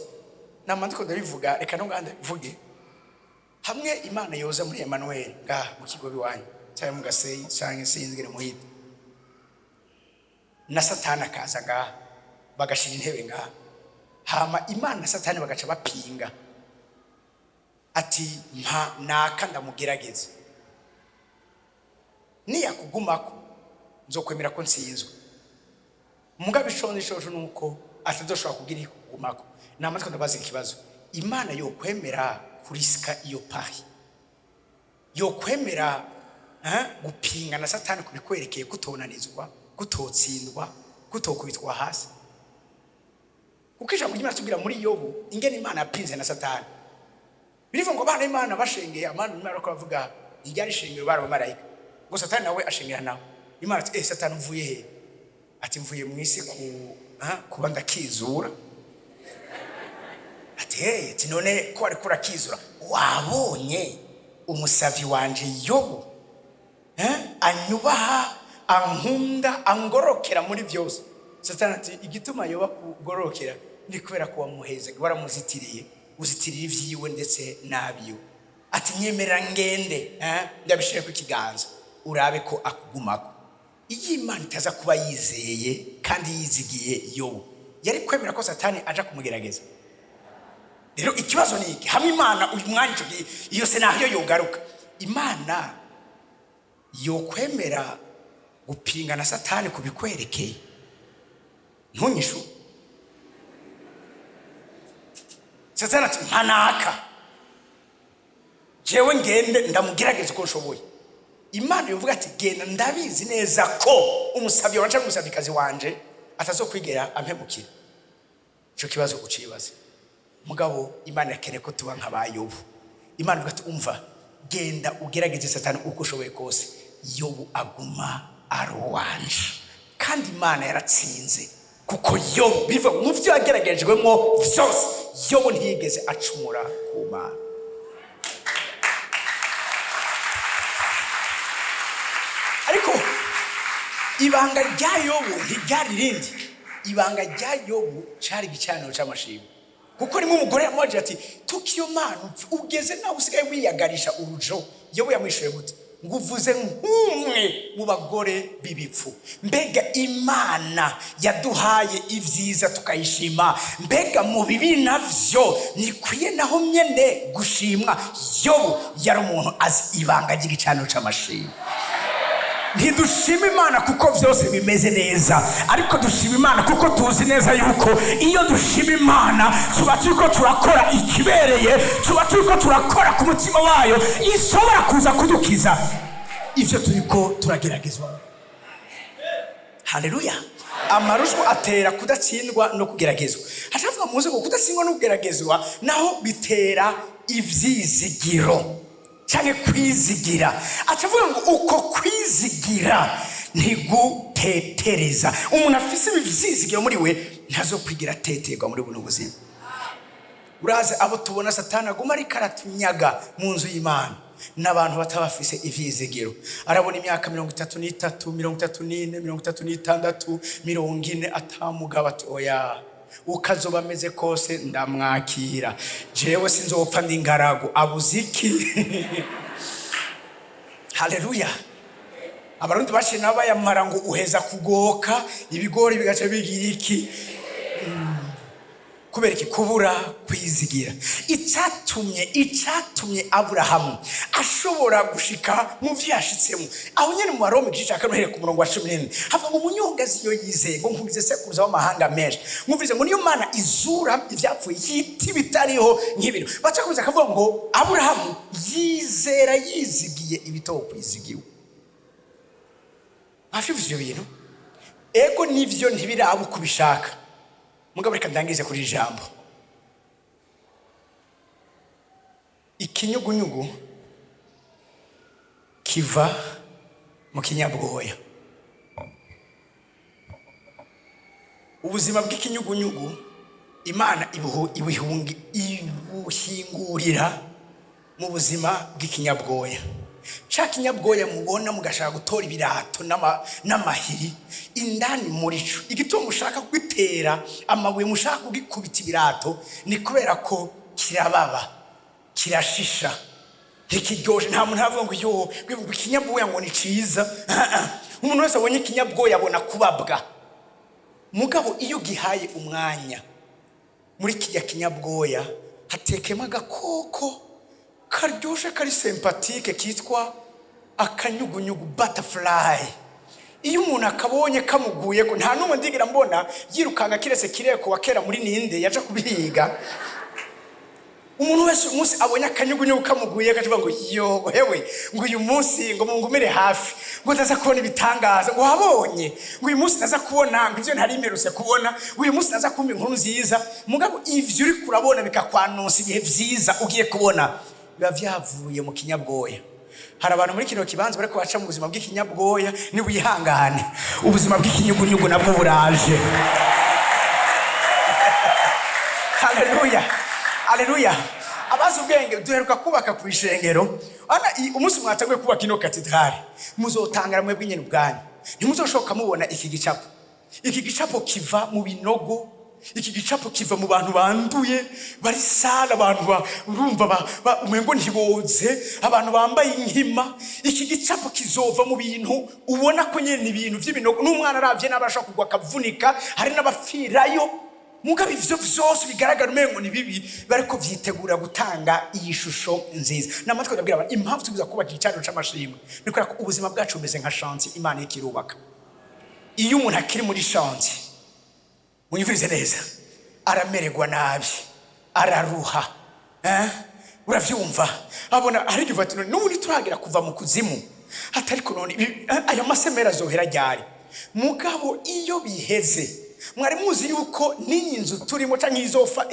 namandiko ndabivuga reka no nganda bivuge hamwe Imana yoza muri Emmanuel mu kigobe wanyu cyangwa mu Gaseyi cyangwa sinzigire muhita na Satani akaza bagashira intebe hama Imana na Satani bagaca bapinga ati mpa naka ndamugerageza niyakugumako nzokwemera ko nsinzwe. Mugabe ishonje nuko atadoshobora kugira ikugumako. Namatwe ndabaza ikibazo Imana yo kwemera kuriska iyo pari yo kwemera gupinga na Satani kubikwerekeye kutonanizwa kutotsindwa kutokubitwa hasi ukisha mujimana tugira muri Yobu ingene Imana yapinze na Satani birivuga ngo bana Imana bashengeye amana Imana ko bavuga iryari shengero bari abamarayika ngo Satani nawe ashengera nawe Imana ati Satani uvuye he ati mvuye mu isi kuba ndakizura ati none ko ari kurakizura wabonye umusavi wanje Yobu anyubaha ankunda angorokera muri byose. Satani ati igituma Yoba kugorokera ni kubera ko wamuheze waramuzitiriye uzitirira ivyiwe ndetse nabyo ati nyemerera ngende ndabishire ku kiganza urabe ko akugumako. Iyo Imana itaza kuba yizeye kandi yizigiye Yobu, yari kwemera ko Satani aja kumugerageza? Rero ikibazo ni iki? Hamwe Imana uyu mwanya iyo senario yogaruka, Imana yo kwemera gupinga na Satani kubikwerekeye? Ntunyishu. Satani ati nkanaka, jewe ngende ndamugerageza uko nshoboye. Imana yovuga ati genda, ndabizi neza ko umusabyi wanje umusabikazi wanje atazokwigera ampemukira. Cyo kibazo ucibaze. Mugabo Imana yakene ko tuba nk'abayobu. Imana ivuga ati umva, genda ugerageze Satani uko ushoboye kose, Yobu aguma arowanje. Kandi Imana yaratsinze, kuko Yobu biva mu byo yageragejwemo vyose, Yobu ntiyigeze acumura ku Mana. Ariko ibanga rya Yobu ntiryari rindi. Ibanga rya Yobu cari gicaniro c'amashimwe. Kuko rimwe umugore yamubaje ati tukiyo Mana ugeze nawe usigaye wiyagarisha urujo. Yobu yamwishuye gute? Nguvuze nk'umwe mu bagore bibipfu. Mbega Imana yaduhaye ivyiza tukayishima, mbega mu bibi navyo nikwiye naho nyene gushimwa? Yobu yari umuntu azi ibanga ry'igicaniro c'amashimwe. Ntidushima Imana kuko vyose bimeze neza, ariko dushima Imana kuko tuzi neza yuko iyo dushima Imana tuba turiko turakora ikibereye, tuba turiko turakora ku mutima wayo ishobora kuza kudukiza ivyo turiko turageragezwa. Haleluya. Amarushwa atera kudatsindwa no kugeragezwa. Hashavuga muze ko kudatsindwa no kugeragezwa naho bitera ivyizigiro cyane kwizigira. Acavuga ngo uko kwizigira ntigutetereza. Umuntu afise ibivyizigiro muri we ntazo kwigira teterwa muri buno buzima. Uraze abo tubona Satani aguma ari karatunyaga mu nzu y'Imana n'abantu batabafise ivyizigiro. Arabona imyaka 33, 34, 36, 40 atamugaba ati oya, ukazoba ameze kose ndamwakira, jewe sinzopfa ndi ngaragu abuziki. Haleluya. Abarundi bashe nabayamara ngo uheza kugoka ibigori bigaca bigira iki? Kubera iki? Kubura kwizigira. Icatumye Aburahamu ashobora gushika mu vyashitsemo aho nyene mu Baroma igice cya ku murongo wa 14 hava mu munyongazi yo yizeye ngo nkubize sekuruza w'amahanga menshi, nkubize ngo niyo Mana izura ivyapfuye yiti bitariho nk'ibintu. Bacakuza akavuga ngo Aburahamu yizera yizigiye ibitoko kwizigiwe. Afivuze ibyo bintu ego nivyo ntibirabo kubishaka. Mugabo reka ndangize kuri ijambo. Ikinyugunyugu kiva mu kinyabwoya. Ubuzima bw'ikinyugunyugu Imana ibuhingurira mu buzima bw'ikinyabwoya. Cha kinyabwoya mubona mugashaka gutora ibirato n'amahiri indani muri cyo. Igituma mushaka kwitera amabuye, mushaka kugikubita ibirato, ni kubera ko kirababa, kirashisha, ntikiryoje. Nta muntu avuga ngo yo ikinyabwoya ngo ni ciza. Umuntu wese abonye ikinyabwoya abona kubabwa. Mugabo iyo gihaye umwanya muri kijya kinyabwoya hatekema agakoko karyoshe kari sympathique kitwa akanyugunyugu, butterfly. Iyo umuntu akabonye kamuguye ko nta numwe ndigira mbona yirukanga kirese kireko wakera muri ninde yaje kubihiga. Umuntu wese umunsi abonye akanyugunyugu kamuguye kavuga ngo yo hewe ngo uyu munsi ngo mungumire hafi ngo ndaza kubona ibitangaza, ngo habonye ngo uyu munsi ndaza kubona ngo ivyo ntari imperuse kubona, uyu munsi ndaza kumva inkuru nziza. Mugabo ivyo uri kurabona bikakwanonsa ibihe vyiza ugiye kubona biba vyavuye mu kinyabwoya. Hari abantu muri kino kibanza bariko baca mu buzima bw'ikinyabwoya, ni wihangane ubuzima bw'ikinyugunyugu nabwo buraje. Haleluya. Haleluya. Abazi ubwenge duheruka kubaka ku ishengero. Ana umunsi mwataguye kubaka ino katedrale muzotangara mwe bw'inyene ubwanyu. Ntimuzoshoka mubona iki gicapo. Iki gicapo kiva mu binogo iki gicapo kiva mu bantu banduye bari sala, abantu urumva umengo ntiboze, abantu bambaye inkima. Iki gicapo kizova mu bintu ubona ko nyene ibintu vy'ibinogo, n'umwana aravye n'abasha kugwa akavunika, hari n'abafirayo. Mugabe ivyo vyose bigaragara umengo ni bibi, bariko vyitegura gutanga iyi shusho nziza. Namatwe ndabwira abantu impamvu tubiza kubaka igicaniro c'amashimwe ni kubera ko ubuzima bwacu bumeze nka shanti Imana ikirubaka. Iyo umuntu akiri muri shanti, munyumvirize neza, aramererwa nabi, araruha, uravyumva, abona hari givatino n'ubundi turagira kuva mu kuzimu, atari ko none aya masemera zohera ryari. Mugabo iyo biheze, mwari muzi yuko n'inzu turimo canke izofa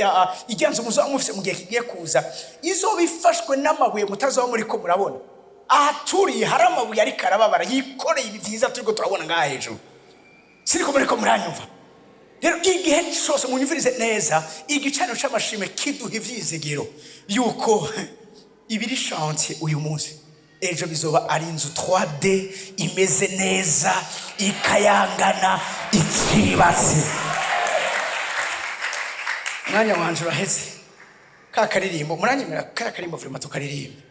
igenzo muzo mufise mu gihe kigiye kuza, izo bifashwe n'amabuye mutazo muri ko murabona. Turi hari amabuye ari karababara yikoreye ibyiza turiko turabona ngaha hejuru. Siriko muri ko muranyumva. Rero igihe cyose munyumvirize neza, igicaniro c'amashimwe kiduha ivyizigiro yuko ibiri shanti uyu munsi ejo bizoba ari inzu 3D imeze neza, ikayangana, ikibatse. Mwanya wanje uraheze. Ka karirimbo muranyemera, ka karirimbo vraiment tukaririmba.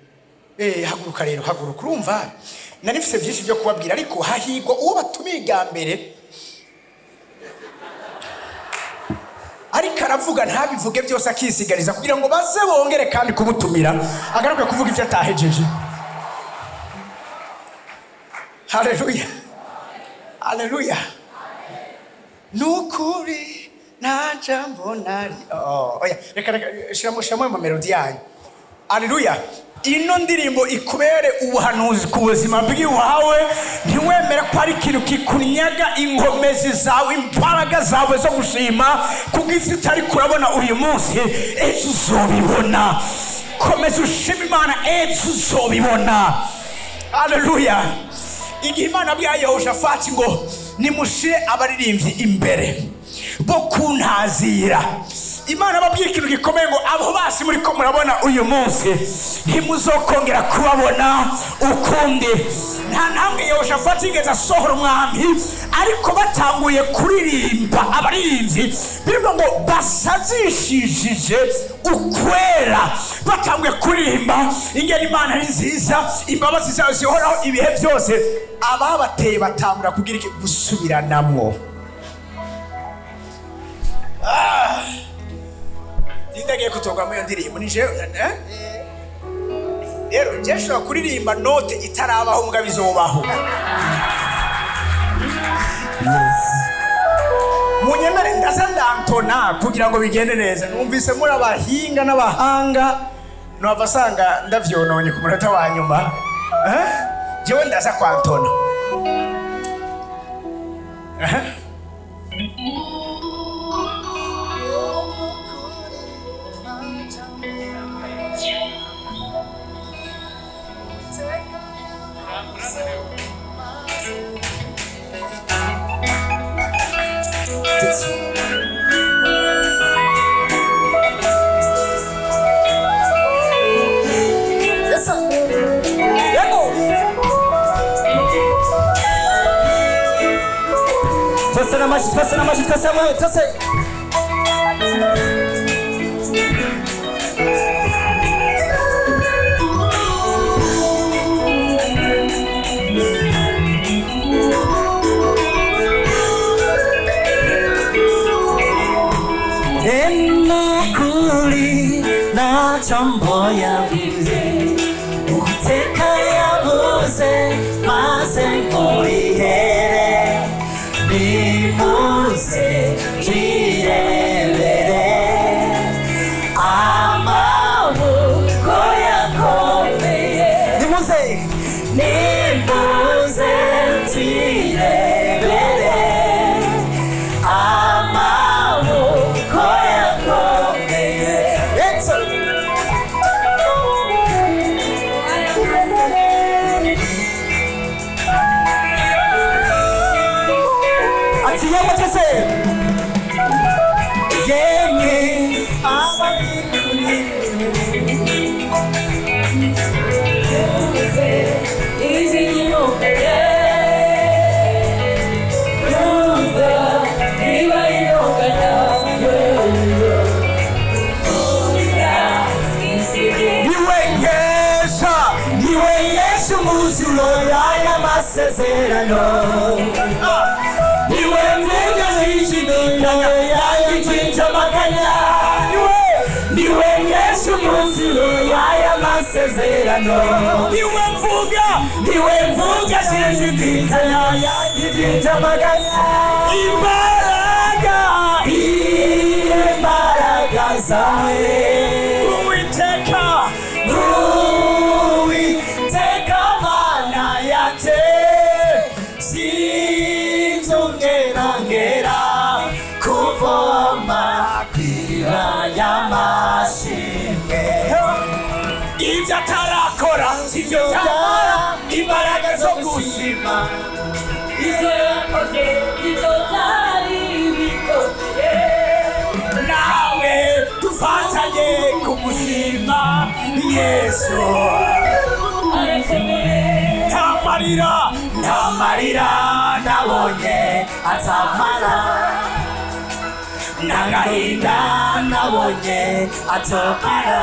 Haguruka rero, haguruka. Urumva narifise byinshi byo kubabwira, ariko hahigwa uwo batumiga mbere, ariko aravuga ntabivuge byose akisigariza kugira ngo baze bongere kandi kumutumira agaruke kuvuga ibyo atahejeje. Haleluya, haleluya. Nukuri na jambo nari oya reka shiramo melodi yanyu. Haleluya. Ino ndirimbo ikubere ubuhanuzi ku buzima bw'iwawe, ntiwemere ko ari ikintu kikunyaga inkomezi zawe, imbaraga zawe zo gushima, kuko isi utari kurabona uyu munsi ejo uzobibona. Komeza ushima Imana, ejo uzobibona. Haleluya. Igihe Imana abwiye Yehoshafati ngo nimushire abaririmbyi imbere bo kuntazira, Imana babwiye ikintu gikomeye ngo abo basi muri ko murabona uyu munsi ntimuzokongera kubabona ukundi. Nta namwe Yehoshafati yigeze asohora umwami, ariko batanguye kuririmba abaririmbyi bivuga ngo basazishishije ukwera, batanguye kuririmba ingene Imana ari nziza, imbabazi zayo zihoraho ibihe byose. Ababateye batangura kugira iki gusubiranamwo. Ndagiye kutoga mu ndirimbo nije rero jesho kuririmba note itarabaho mugabo izobaho. Munyemere ndaza ndantona kugira ngo bigende neza. Numvise muri abahinga n'abahanga no abasanga ndavyononye ku munota wa nyuma. Jewe ndaza kwantona. Jambo yavuze uteka yavuze maze ngo ihere nimuze tuyirebere amaboko yakomeye. Nimuze tuyirebere amaboko yakomeye. y'amasezerano niwe mvuga nishidikanya yagichinja maganya niwe Yesu munziro y'aya masezerano niwe mvuga nishidikanya yagichinja maganya imbaraga zawe Uwiteka mana yate sinzongera kuvoma kwira y'amashimwe ibyo atarakora sibyo byara imbaraga zo gushima ibyo yakoze ibyo byari bikomeye nawe dufatanye kumushima Yesu nta marira nabonye atamara n'agahinda nabonye atokara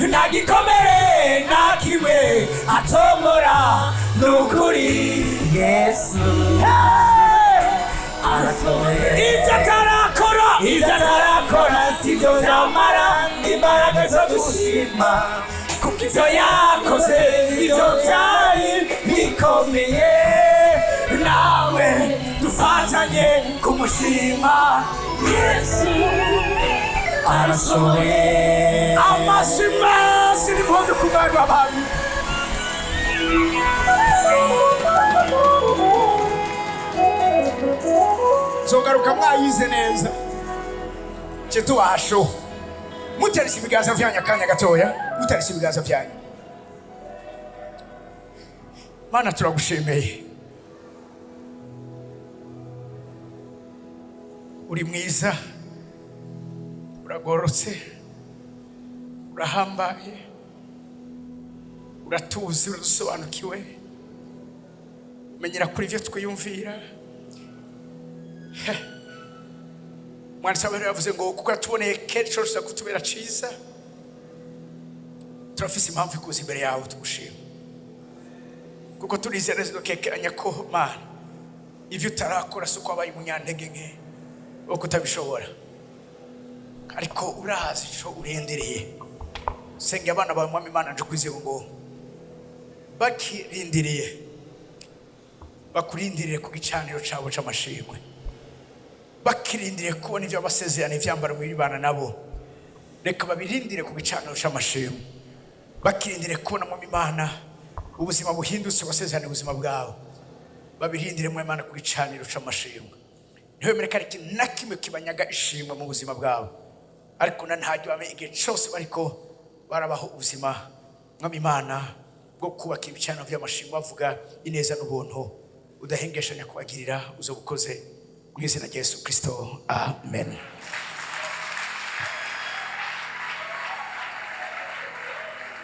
ntagikomere nakimwe atomora nukuri Yesu ibyo atarakora sibyo byamara imbaraga zo gushima kuko ibyo yakoze ibyo byari bikomeye nawe dufatanye kumushima Yesu arashoboye amashima sinimpundu ku bantu abantu zogaruka mwayize neza cetubasho muteresha ibiganza vyanyu akanya gatoya muteresha ibiganza vyanyu Mana turagushemeye uri mwiza uragorotse urahambaye uratuzi uradusobanukiwe umenyera kuri ivyo twiyumvira Mwanditsi w'Abaheburayo yavuze ngo kuko yatuboneye kera ico rusa kutubera ciza turafise impamvu ikuza imbere yawe tugushima kuko turizera neza dukekeranya ko Mana ivyo utarakora si uko wabaye umunyantege nke wo kutabishobora ariko urazi ico urendereye senge abana bawe Mwami Imana nje kwizeye ngo bakirindiriye bakurindirire ku gicaniro cabo c'amashimwe bakirindiriye kubona ivyo basezerana ivyambaro mwiribana nabo reka babirindire ku gicaniro c'amashimwe bakirindiriye kubona Mwami Imana ubuzima buhindutse basezerana ubuzima bwabo babirindire Mwami Imana ku gicaniro c'amashimwe ntiwemere ko ari ikintu na kimwe kibanyaga ishimwe mu buzima bwabo ariko na ntajya bamenye igihe cyose bariko barabaho ubuzima Mwami Imana bwo kubaka ibicaniro vy'amashimwe bavuga ineza n'ubuntu udahengeshanya kubagirira uzo bukoze mu izina rya Yesu Kristo amen.